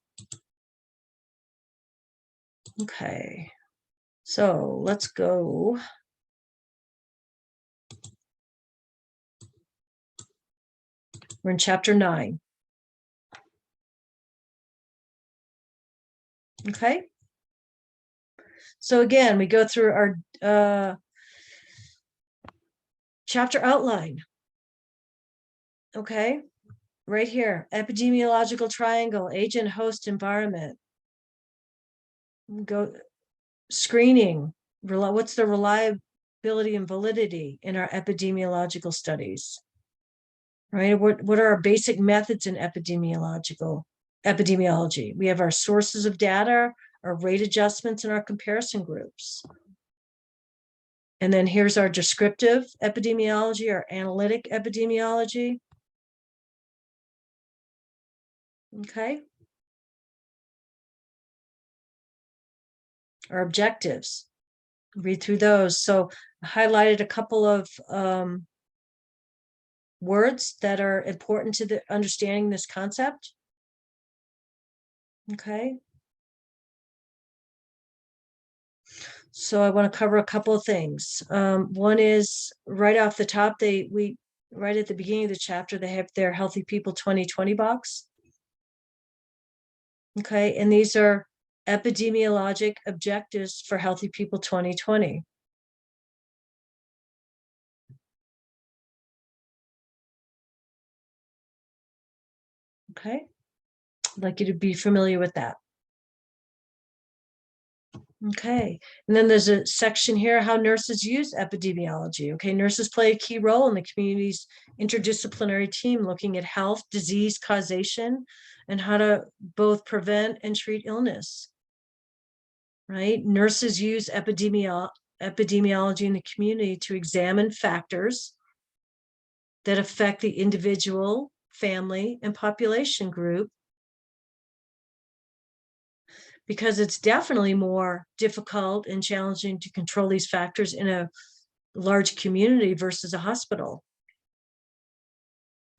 Okay, so let's go. We're in chapter 9. Okay. So again, we go through our chapter outline. Okay, right here, epidemiological triangle, agent, host, environment. Go screening. What's the reliability and validity in our epidemiological studies? Right. What are our basic methods in epidemiology? We have our sources of data, our rate adjustments, and our comparison groups. And then here's our descriptive epidemiology, our analytic epidemiology. Okay. Our objectives. Read through those. So I highlighted a couple of words that are important to the understanding this concept. Okay. So I want to cover a couple of things. One is right off the top, right at the beginning of the chapter, they have their Healthy People 2020 box. Okay, and these are epidemiologic objectives for Healthy People 2020. Okay, I'd like you to be familiar with that. Okay, and then there's a section here, how nurses use epidemiology. Okay, nurses play a key role in the community's interdisciplinary team looking at health, disease, causation, and how to both prevent and treat illness. Right, nurses use epidemiology in the community to examine factors that affect the individual, family, and population group, because it's definitely more difficult and challenging to control these factors in a large community versus a hospital,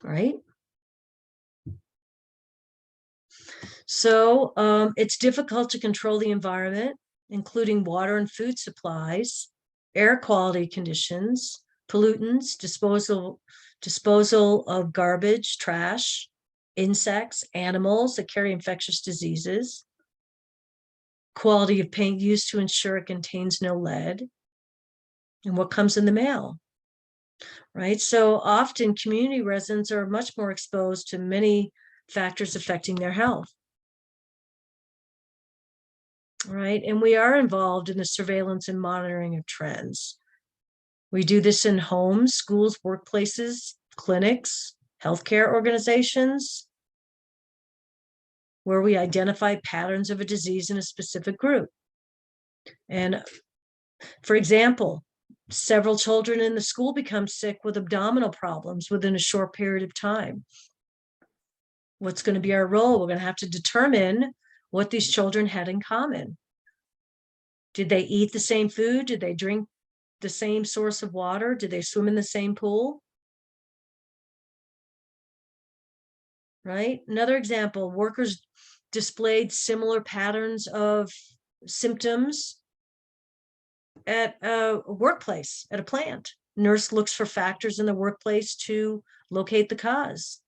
right? So it's difficult to control the environment, including water and food supplies, air quality conditions, pollutants, disposal of garbage, trash, insects, animals that carry infectious diseases, quality of paint used to ensure it contains no lead, and what comes in the mail, right? So often community residents are much more exposed to many factors affecting their health, right? And we are involved in the surveillance and monitoring of trends. We do this in homes, schools, workplaces, clinics, healthcare organizations. where we identify patterns of a disease in a specific group. And for example, several children in the school become sick with abdominal problems within a short period of time. What's going to be our role? We're going to have to determine what these children had in common. Did they eat the same food? Did they drink the same source of water? Did they swim in the same pool? Right? Another example, workers displayed similar patterns of symptoms at a workplace, at a plant. Nurse looks for factors in the workplace to locate the cause.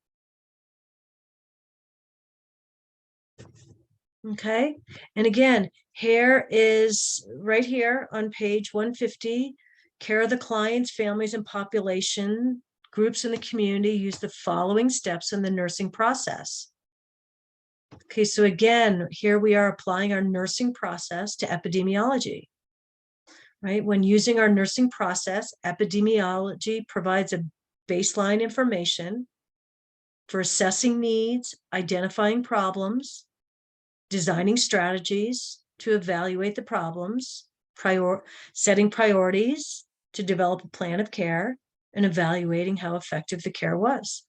Okay, and again, here is right here on page 150, care of the clients, families, and population groups in the community use the following steps in the nursing process. Okay, so again, here we are applying our nursing process to epidemiology. Right, when using our nursing process, epidemiology provides a baseline information for assessing needs, identifying problems, designing strategies to evaluate the problems, setting priorities to develop a plan of care, and evaluating how effective the care was.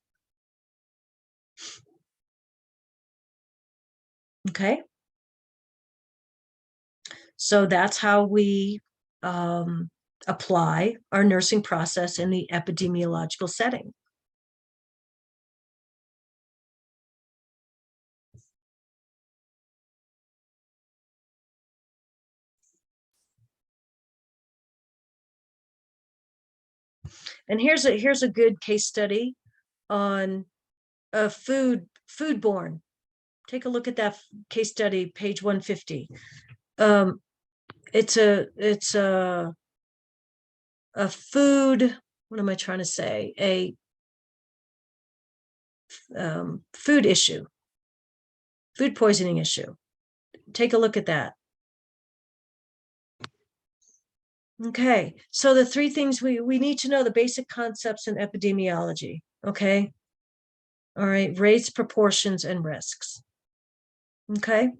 Okay. So that's how we apply our nursing process in the epidemiological setting. And here's a good case study on foodborne. Take a look at that case study, page 150. It's a food, what am I trying to say? A food issue, food poisoning issue. Take a look at that. Okay, so the three things we need to know: the basic concepts in epidemiology. Okay. All right, rates, proportions, and risks. Okay.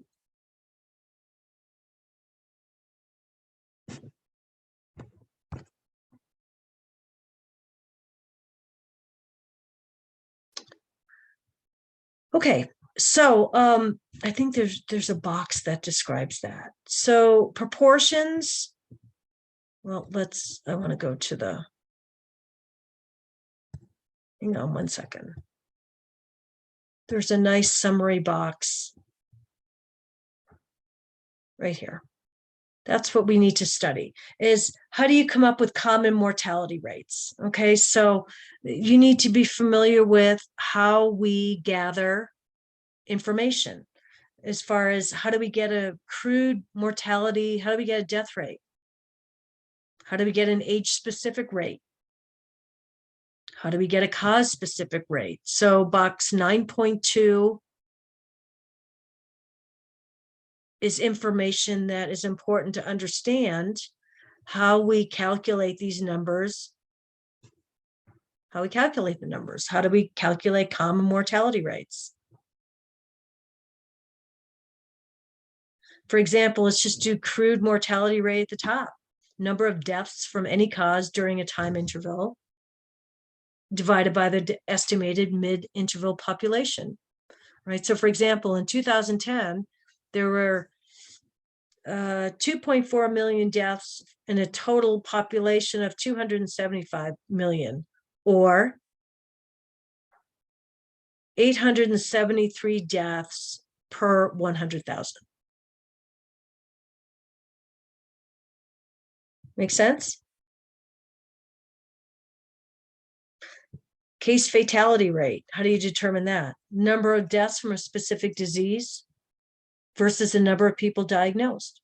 Okay, so I think there's a box that describes that. So proportions, well, I want to go to the, hang on one second. There's a nice summary box right here. That's what we need to study, is how do you come up with common mortality rates? Okay, so you need to be familiar with how we gather information as far as how do we get a crude mortality, how do we get a death rate? How do we get an age-specific rate? How do we get a cause-specific rate? So box 9.2 is information that is important to understand how we calculate these numbers, how we calculate the numbers. How do we calculate common mortality rates? For example, let's just do crude mortality rate at the top. Number of deaths from any cause during a time interval divided by the estimated mid-interval population, right? So for example, in 2010, there were 2.4 million deaths in a total population of 275 million, or 873 deaths per 100,000. Make sense? Case fatality rate, how do you determine that? Number of deaths from a specific disease versus the number of people diagnosed.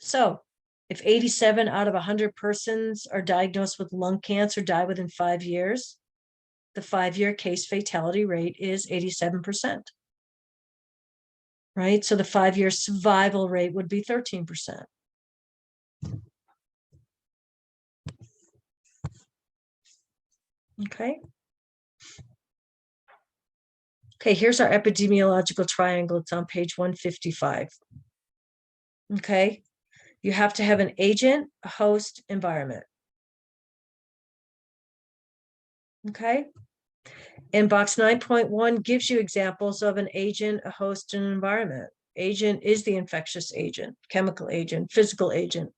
So if 87 out of 100 persons are diagnosed with lung cancer die within 5 years, the 5-year case fatality rate is 87%. Right? So the 5-year survival rate would be 13%. Okay. Okay, here's our epidemiological triangle. It's on page 155. Okay, you have to have an agent, a host, environment. Okay, and box 9.1 gives you examples of an agent, a host, and an environment. Agent is the infectious agent, chemical agent, physical agent,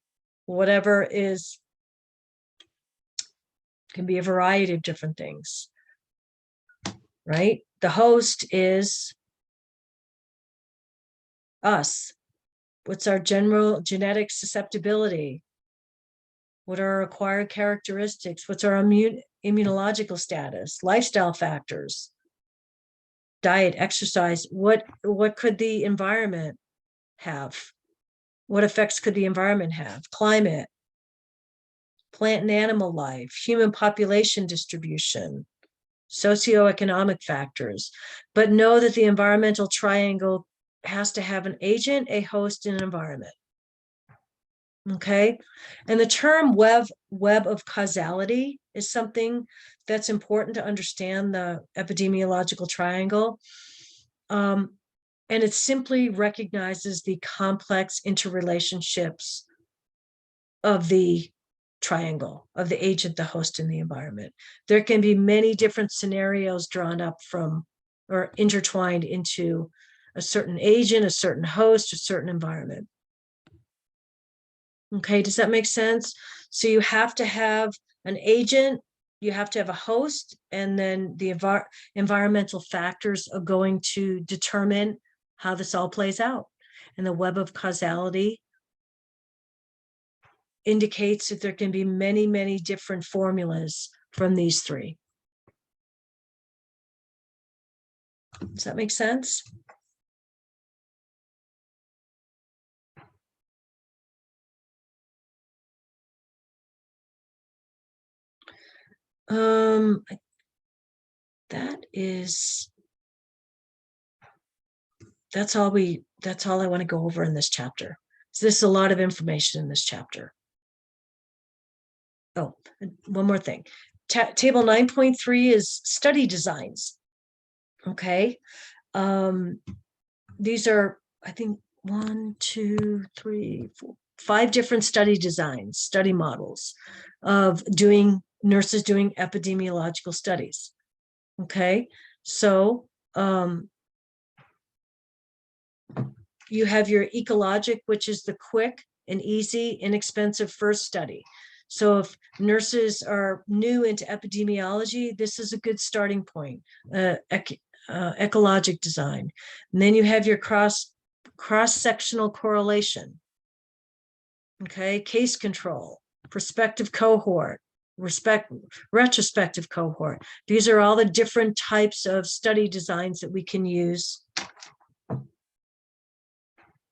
whatever is, can be a variety of different things, right? The host is us. What's our general genetic susceptibility? What are our acquired characteristics? What's our immunological status? Lifestyle factors, diet, exercise. What could the environment have? What effects could the environment have? Climate, plant and animal life, human population distribution, socioeconomic factors. But know that the environmental triangle has to have an agent, a host, and an environment. Okay, and the term web of causality is something that's important to understand the epidemiological triangle. And it simply recognizes the complex interrelationships of the triangle, of the agent, the host, and the environment. There can be many different scenarios drawn up from or intertwined into a certain agent, a certain host, a certain environment. Okay, does that make sense? So you have to have an agent, you have to have a host, and then the environmental factors are going to determine how this all plays out. And the web of causality indicates that there can be many, many different formulas from these three. Does that make sense? That's all I want to go over in this chapter. So there's a lot of information in this chapter. Oh, one more thing. Table 9.3 is study designs. Okay. These are, I think, 1, 2, 3, 4, 5 different study designs, study models of nurses doing epidemiological studies. Okay, so you have your ecologic, which is the quick and easy, inexpensive first study. So if nurses are new into epidemiology, this is a good starting point, ecologic design. And then you have your cross-sectional correlation, okay, case control, prospective cohort, retrospective cohort. These are all the different types of study designs that we can use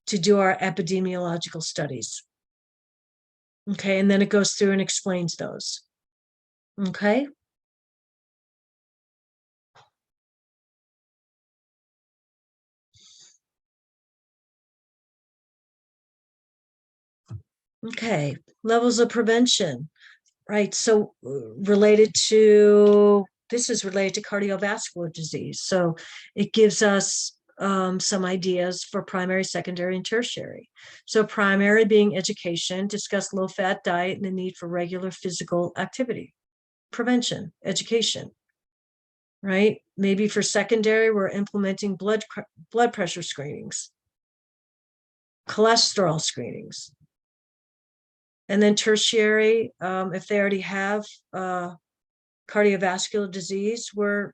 to do our epidemiological studies. Okay, and then it goes through and explains those. Okay. Okay, levels of prevention, right? So this is related to cardiovascular disease. So it gives us some ideas for primary, secondary, and tertiary. So primary being education, discuss low-fat diet and the need for regular physical activity. Prevention, education, right? Maybe for secondary, we're implementing blood pressure screenings, cholesterol screenings. And then tertiary, if they already have cardiovascular disease, we're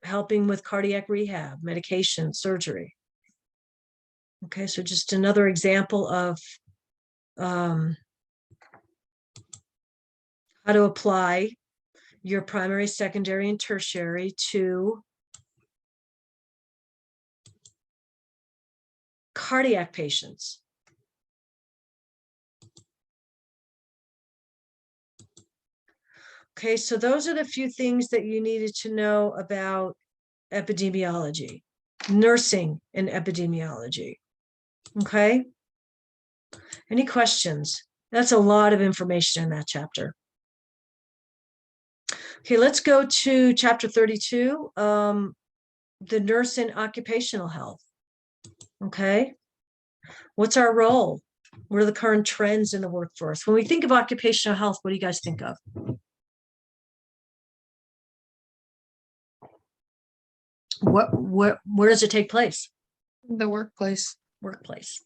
helping with cardiac rehab, medication, surgery. Okay, so just another example of how to apply your primary, secondary, and tertiary to cardiac patients. Okay, so those are the few things that you needed to know about epidemiology, nursing and epidemiology. Okay, any questions? That's a lot of information in that chapter. Okay, let's go to chapter 32. the nurse in occupational health. Okay. What's our role? What are the current trends in the workforce? When we think of occupational health, what do you guys think of? Where does it take place? The workplace. Workplace.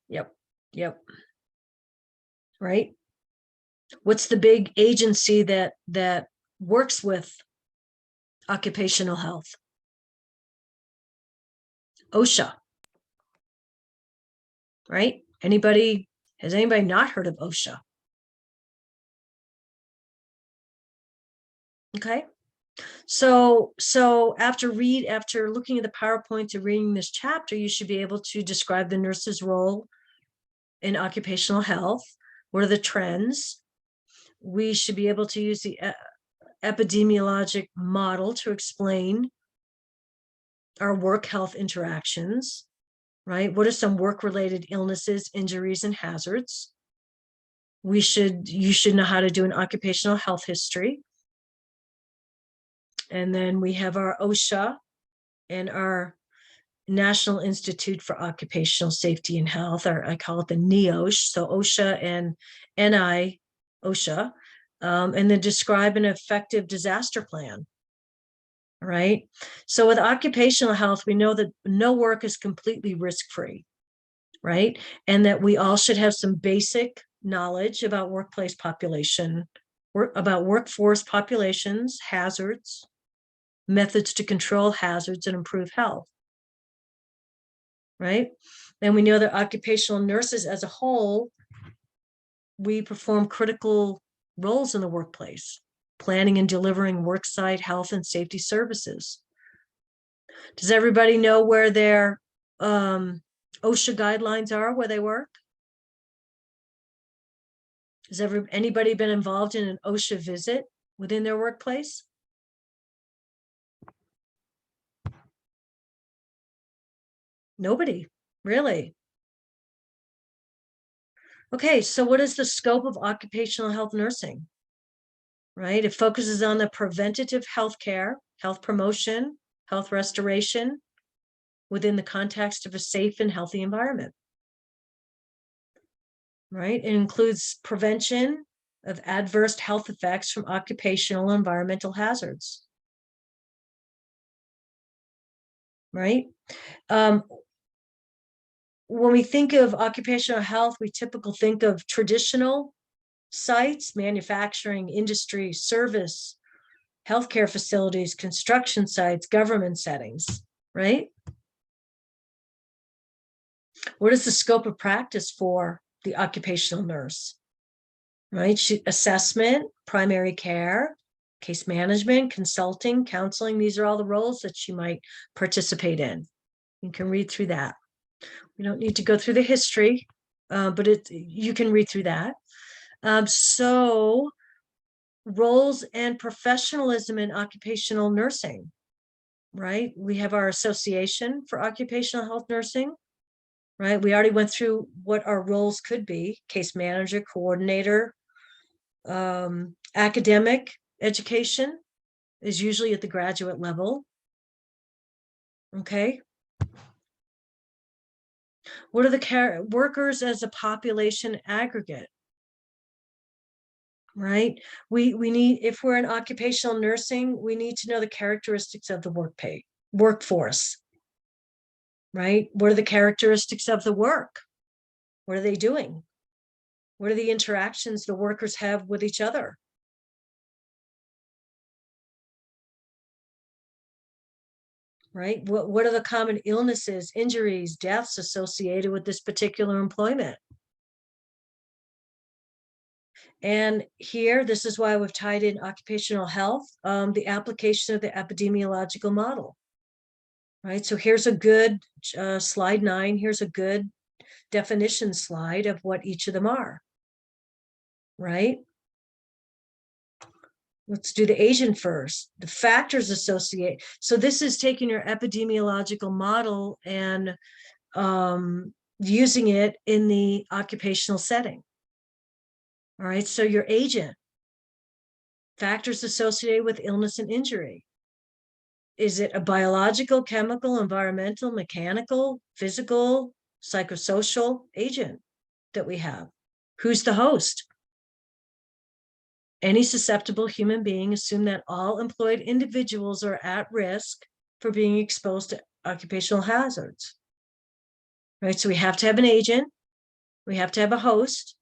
Yep. Right. What's the big agency that works with occupational health? OSHA. Right? Has anybody not heard of OSHA? Okay. So after looking at the PowerPoint and reading this chapter, you should be able to describe the nurse's role in occupational health. What are the trends? We should be able to use the epidemiologic model to explain our work health interactions, right? What are some work-related illnesses, injuries, and hazards? You should know how to do an occupational health history. And then we have our OSHA and our National Institute for Occupational Safety and Health, or I call it the NEOSH. So OSHA and OSHA, and then describe an effective disaster plan. Right. So with occupational health, we know that no work is completely risk-free, right? And that we all should have some basic knowledge about workplace population, about workforce populations, hazards, methods to control hazards and improve health. Right. And we know that occupational nurses as a whole, we perform critical roles in the workplace, planning and delivering worksite health and safety services. Does everybody know where their OSHA guidelines are, where they work? Has anybody been involved in an OSHA visit within their workplace? Nobody, really. Okay, so what is the scope of occupational health nursing? Right, it focuses on the preventative health care, health promotion, health restoration within the context of a safe and healthy environment. Right, it includes prevention of adverse health effects from occupational and environmental hazards. Right. When we think of occupational health, we typically think of traditional sites, manufacturing, industry, service, healthcare facilities, construction sites, government settings, right? What is the scope of practice for the occupational nurse? Right? Assessment, primary care, case management, consulting, counseling. These are all the roles that she might participate in. You can read through that. We don't need to go through the history, but you can read through that. So roles and professionalism in occupational nursing, right? We have our Association for Occupational Health Nursing, right? We already went through what our roles could be: case manager, coordinator. Academic education is usually at the graduate level. Okay. What are the workers as a population aggregate? Right. We need, if we're in occupational nursing, we need to know the characteristics of the workforce. Right. What are the characteristics of the work? What are they doing? What are the interactions the workers have with each other? Right? What are the common illnesses, injuries, deaths associated with this particular employment? And here, this is why we've tied in occupational health, the application of the epidemiological model. Right? So here's a good, slide 9, here's a good definition slide of what each of them are. Right? Let's do the agent first. The factors associated. So this is taking your epidemiological model and using it in the occupational setting. All right, so your agent, factors associated with illness and injury. Is it a biological, chemical, environmental, mechanical, physical, psychosocial agent that we have? Who's the host? Any susceptible human being, assume that all employed individuals are at risk for being exposed to occupational hazards. Right, so we have to have an agent, we have to have a host,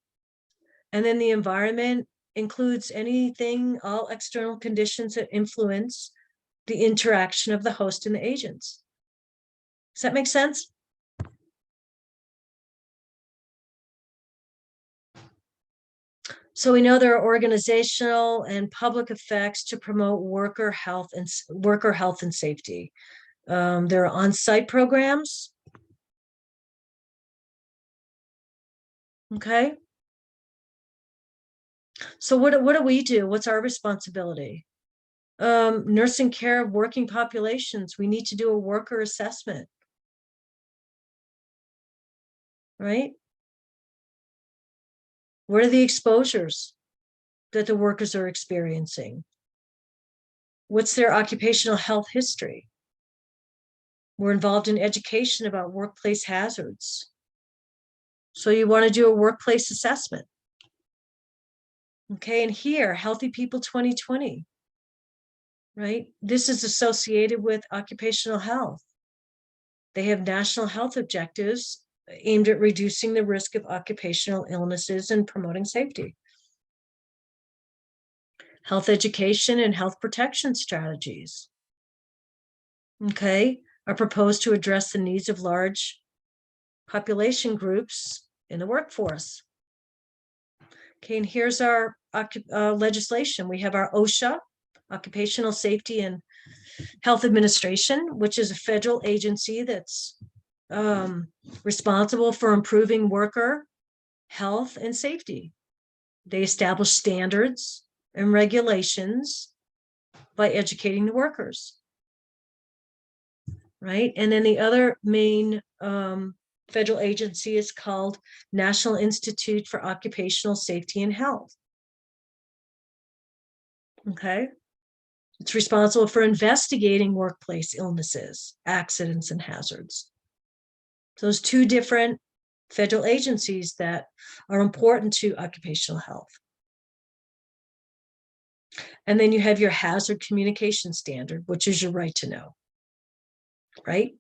and then the environment includes anything, all external conditions that influence the interaction of the host and the agents. Does that make sense? So we know there are organizational and public effects to promote worker health and safety. There are on-site programs. Okay. So what do we do? What's our responsibility? Nursing care of working populations. We need to do a worker assessment. Right? What are the exposures that the workers are experiencing? What's their occupational health history? We're involved in education about workplace hazards. So you want to do a workplace assessment. Okay, and here, Healthy People 2020, right? This is associated with occupational health. They have national health objectives aimed at reducing the risk of occupational illnesses and promoting safety. Health education and health protection strategies, okay, are proposed to address the needs of large population groups in the workforce. Okay, and here's our legislation. We have our OSHA, Occupational Safety and Health Administration, which is a federal agency that's responsible for improving worker health and safety. They establish standards and regulations by educating the workers. Right, and then the other main federal agency is called National Institute for Occupational Safety and Health. Okay, it's responsible for investigating workplace illnesses, accidents, and hazards. Those two different federal agencies that are important to occupational health. And then you have your hazard communication standard, which is your right to know. Right?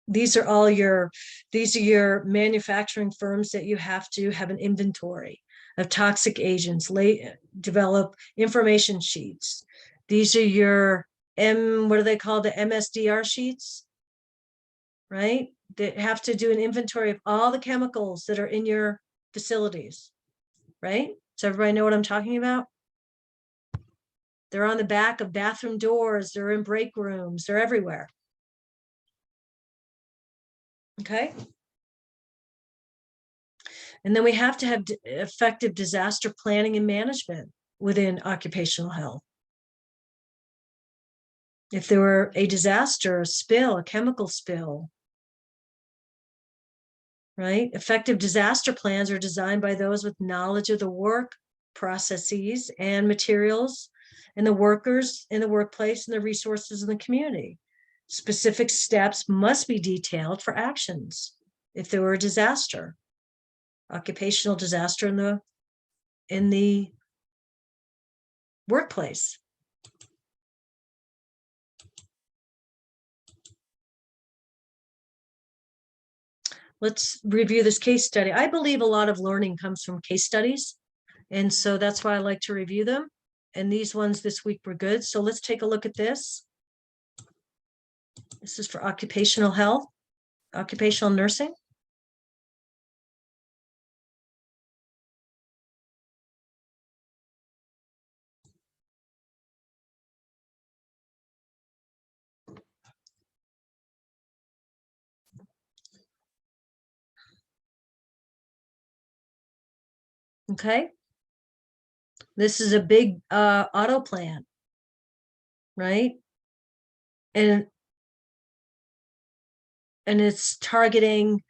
These are your manufacturing firms that you have to have an inventory of toxic agents, develop information sheets. These are your what are they called? The MSDR sheets, right? That have to do an inventory of all the chemicals that are in your facilities, right? Does everybody know what I'm talking about? They're on the back of bathroom doors, they're in break rooms, they're everywhere. Okay. And then we have to have effective disaster planning and management within occupational health. If there were a disaster, a spill, a chemical spill, right? Effective disaster plans are designed by those with knowledge of the work processes and materials and the workers in the workplace and the resources in the community. Specific steps must be detailed for actions if there were a disaster, occupational disaster in the workplace. Let's review this case study. I believe a lot of learning comes from case studies, and so that's why I like to review them. And these ones this week were good. So let's take a look at this. This is for occupational health, occupational nursing. Okay. This is a big auto plant, right? And it's targeting,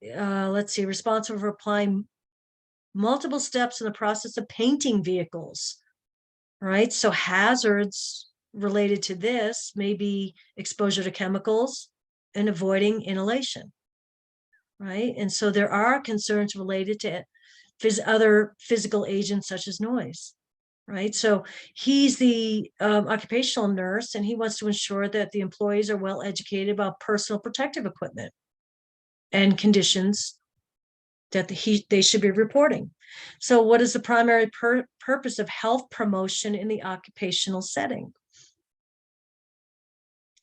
let's see, responsible for applying multiple steps in the process of painting vehicles, right? So hazards related to this may be exposure to chemicals and avoiding inhalation, right? And so there are concerns related to other physical agents such as noise, right? So he's the occupational nurse, and he wants to ensure that the employees are well educated about personal protective equipment and conditions that they should be reporting. So what is the primary purpose of health promotion in the occupational setting?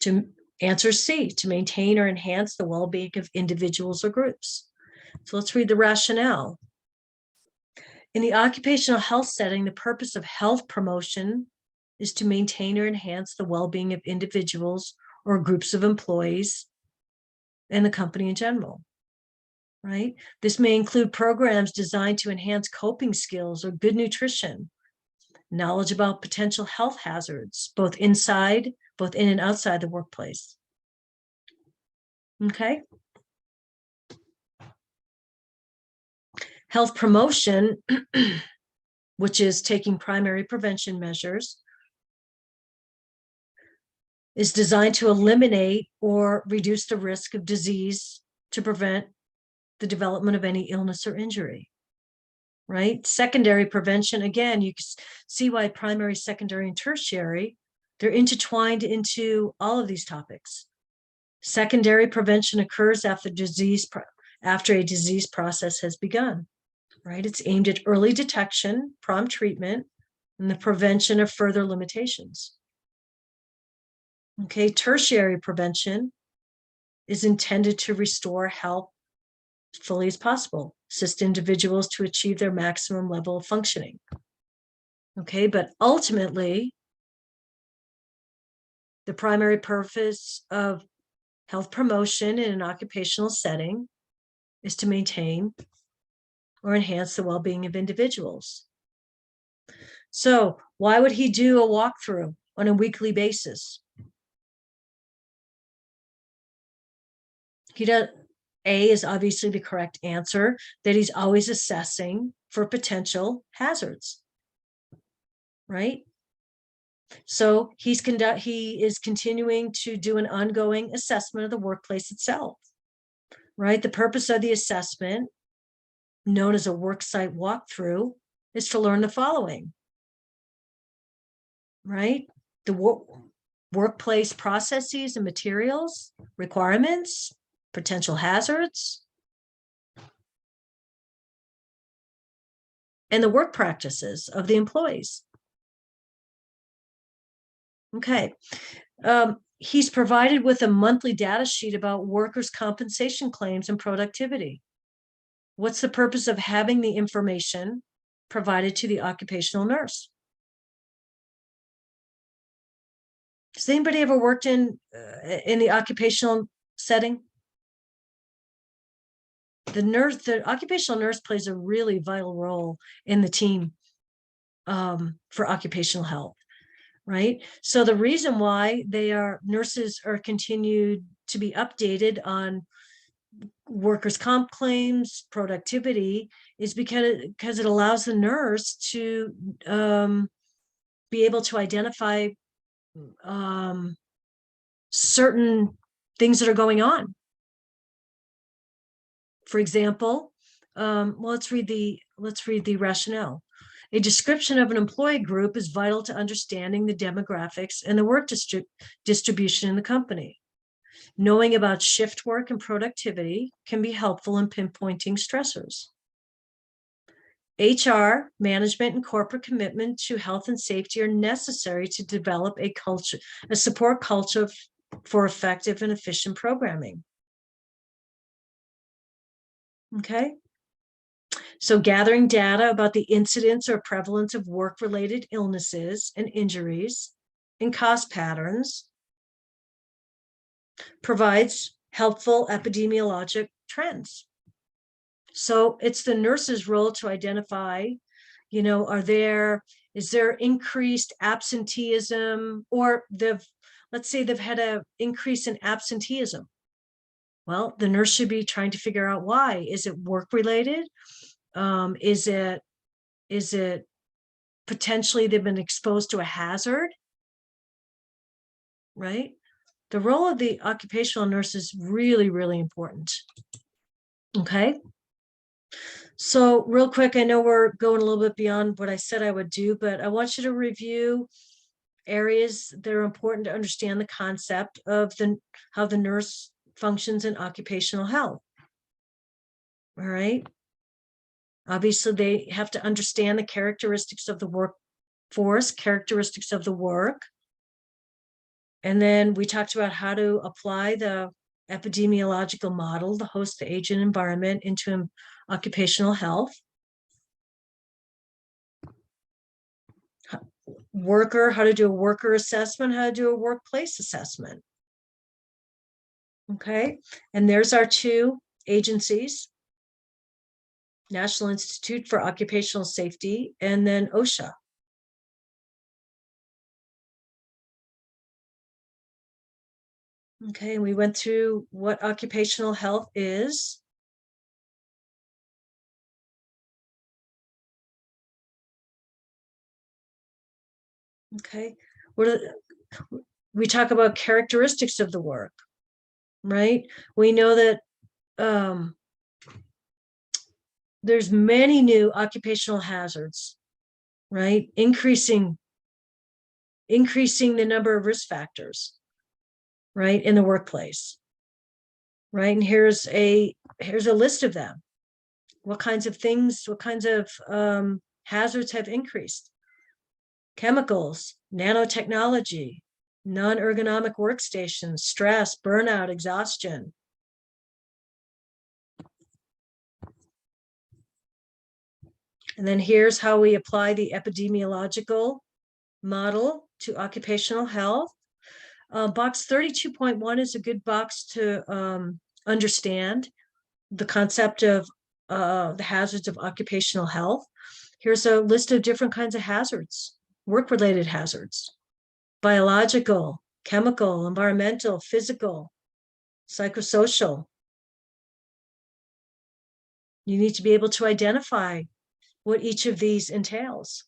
To answer C, to maintain or enhance the well-being of individuals or groups. So let's read the rationale. In the occupational health setting, the purpose of health promotion is to maintain or enhance the well-being of individuals or groups of employees and the company in general, right? This may include programs designed to enhance coping skills or good nutrition, knowledge about potential health hazards, both in and outside the workplace. Okay. Health promotion, which is taking primary prevention measures, is designed to eliminate or reduce the risk of disease to prevent the development of any illness or injury, right? Secondary prevention, again, you can see why primary, secondary, and tertiary, they're intertwined into all of these topics. Secondary prevention occurs after a disease process has begun, right? It's aimed at early detection, prompt treatment, and the prevention of further limitations. Okay, tertiary prevention is intended to restore health as fully as possible, assist individuals to achieve their maximum level of functioning. Okay, but ultimately, the primary purpose of health promotion in an occupational setting is to maintain or enhance the well-being of individuals. So why would he do a walkthrough on a weekly basis? A is obviously the correct answer, that he's always assessing for potential hazards, right? So he is continuing to do an ongoing assessment of the workplace itself, right? The purpose of the assessment, known as a worksite walkthrough, is to learn the following, right? The workplace processes and materials, requirements, potential hazards, and the work practices of the employees. Okay. He's provided with a monthly data sheet about workers' compensation claims and productivity. What's the purpose of having the information provided to the occupational nurse? Has anybody ever worked in the occupational setting? The occupational nurse plays a really vital role in the team for occupational health, right? So the reason why nurses are continued to be updated on workers' comp claims, productivity, is because it allows the nurse to be able to identify certain things that are going on. For example, well, let's read the rationale. A description of an employee group is vital to understanding the demographics and the work distribution in the company. Knowing about shift work and productivity can be helpful in pinpointing stressors. HR, management, and corporate commitment to health and safety are necessary to develop a support culture for effective and efficient programming. Okay. So gathering data about the incidence or prevalence of work-related illnesses and injuries and cost patterns provides helpful epidemiologic trends. So it's the nurse's role to identify, is there increased absenteeism, or let's say they've had an increase in absenteeism. Well, the nurse should be trying to figure out why. Is it work-related? Is it potentially they've been exposed to a hazard? right? The role of the occupational nurse is really, really important. Okay. So real quick, I know we're going a little bit beyond what I said I would do, but I want you to review areas that are important to understand the concept of how the nurse functions in occupational health. All right. Obviously, they have to understand the characteristics of the workforce, characteristics of the work. And then we talked about how to apply the epidemiological model, the host, the agent environment into occupational health. How to do a worker assessment, how to do a workplace assessment. Okay, and there's our two agencies, National Institute for Occupational Safety, and then OSHA. Okay, we went through what occupational health is. Okay, we talk about characteristics of the work, right? We know that there's many new occupational hazards, right? Increasing the number of risk factors, right, in the workplace, right? And here's a list of them. What kinds of things, what kinds of hazards have increased? Chemicals, nanotechnology, non-ergonomic workstations, stress, burnout, exhaustion. And then here's how we apply the epidemiological model to occupational health. Box 32.1 is a good box to understand the concept of the hazards of occupational health. Here's a list of different kinds of hazards, work-related hazards, biological, chemical, environmental, physical, psychosocial. You need to be able to identify what each of these entails.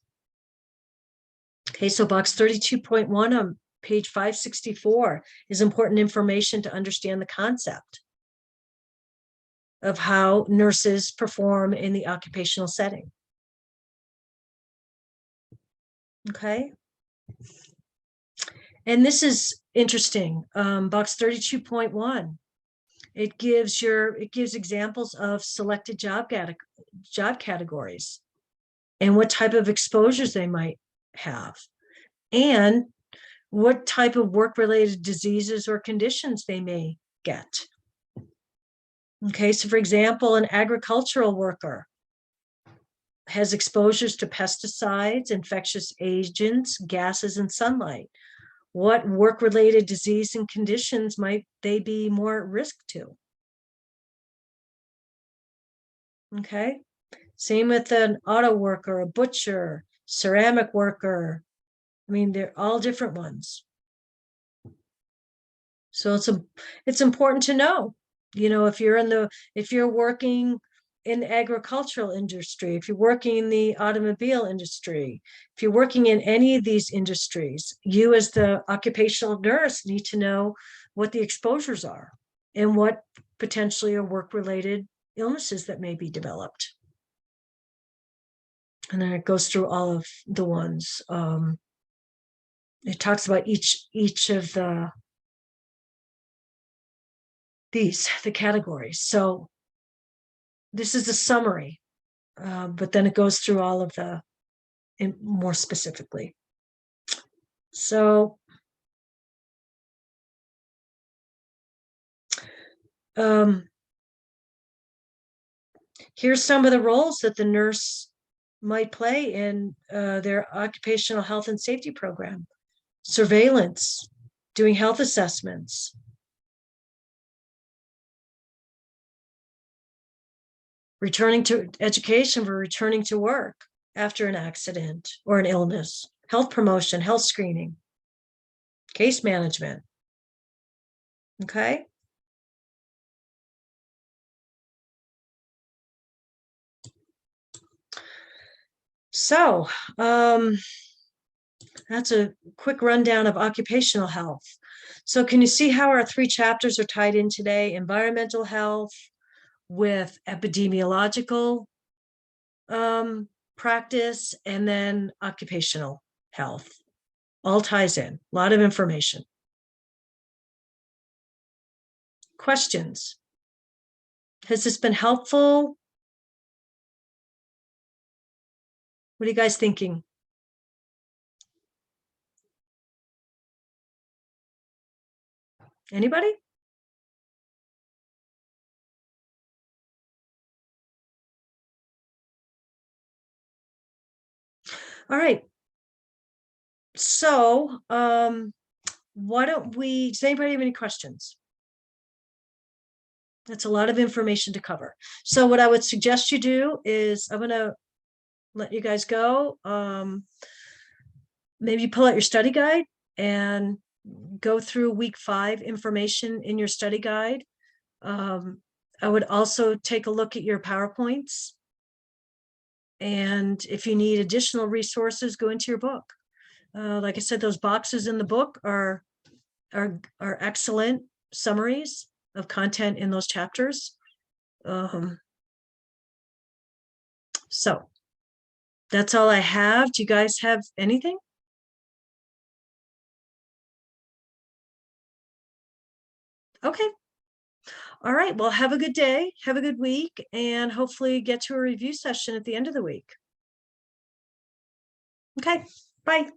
Okay, so box 32.1 on page 564 is important information to understand the concept of how nurses perform in the occupational setting. Okay. And this is interesting. Box 32.1. It gives examples of selected job categories and what type of exposures they might have, and what type of work-related diseases or conditions they may get. Okay, so for example, an agricultural worker has exposures to pesticides, infectious agents, gases, and sunlight. What work-related disease and conditions might they be more at risk to? Okay, same with an auto worker, a butcher, ceramic worker. I mean, they're all different ones. So it's important to know, you know, if you're working in the agricultural industry, if you're working in the automobile industry, if you're working in any of these industries, you as the occupational nurse need to know what the exposures are and what potentially are work-related illnesses that may be developed. And then it goes through all of the ones. It talks about each of the categories. So this is a summary, but then it goes through all of the more specifically. So here's some of the roles that the nurse might play in their occupational health and safety program. Surveillance, doing health assessments, returning to education for returning to work after an accident or an illness, health promotion, health screening, case management. Okay. So That's a quick rundown of occupational health. So can you see how our 3 chapters are tied in today? Environmental health with epidemiological practice, and then occupational health. All ties in, a lot of information. Questions? Has this been helpful? What are you guys thinking? Anybody? All right. So, why don't we, does anybody have any questions? That's a lot of information to cover. So what I would suggest you do is I'm going to let you guys go. Maybe pull out your study guide and go through week 5 information in your study guide. I would also take a look at your PowerPoints. And if you need additional resources, go into your book. Like I said, those boxes in the book are excellent summaries of content in those chapters. So that's all I have. Do you guys have anything? Okay. All right. Well, have a good day. Have a good week, and hopefully get to a review session at the end of the week. Okay. Bye.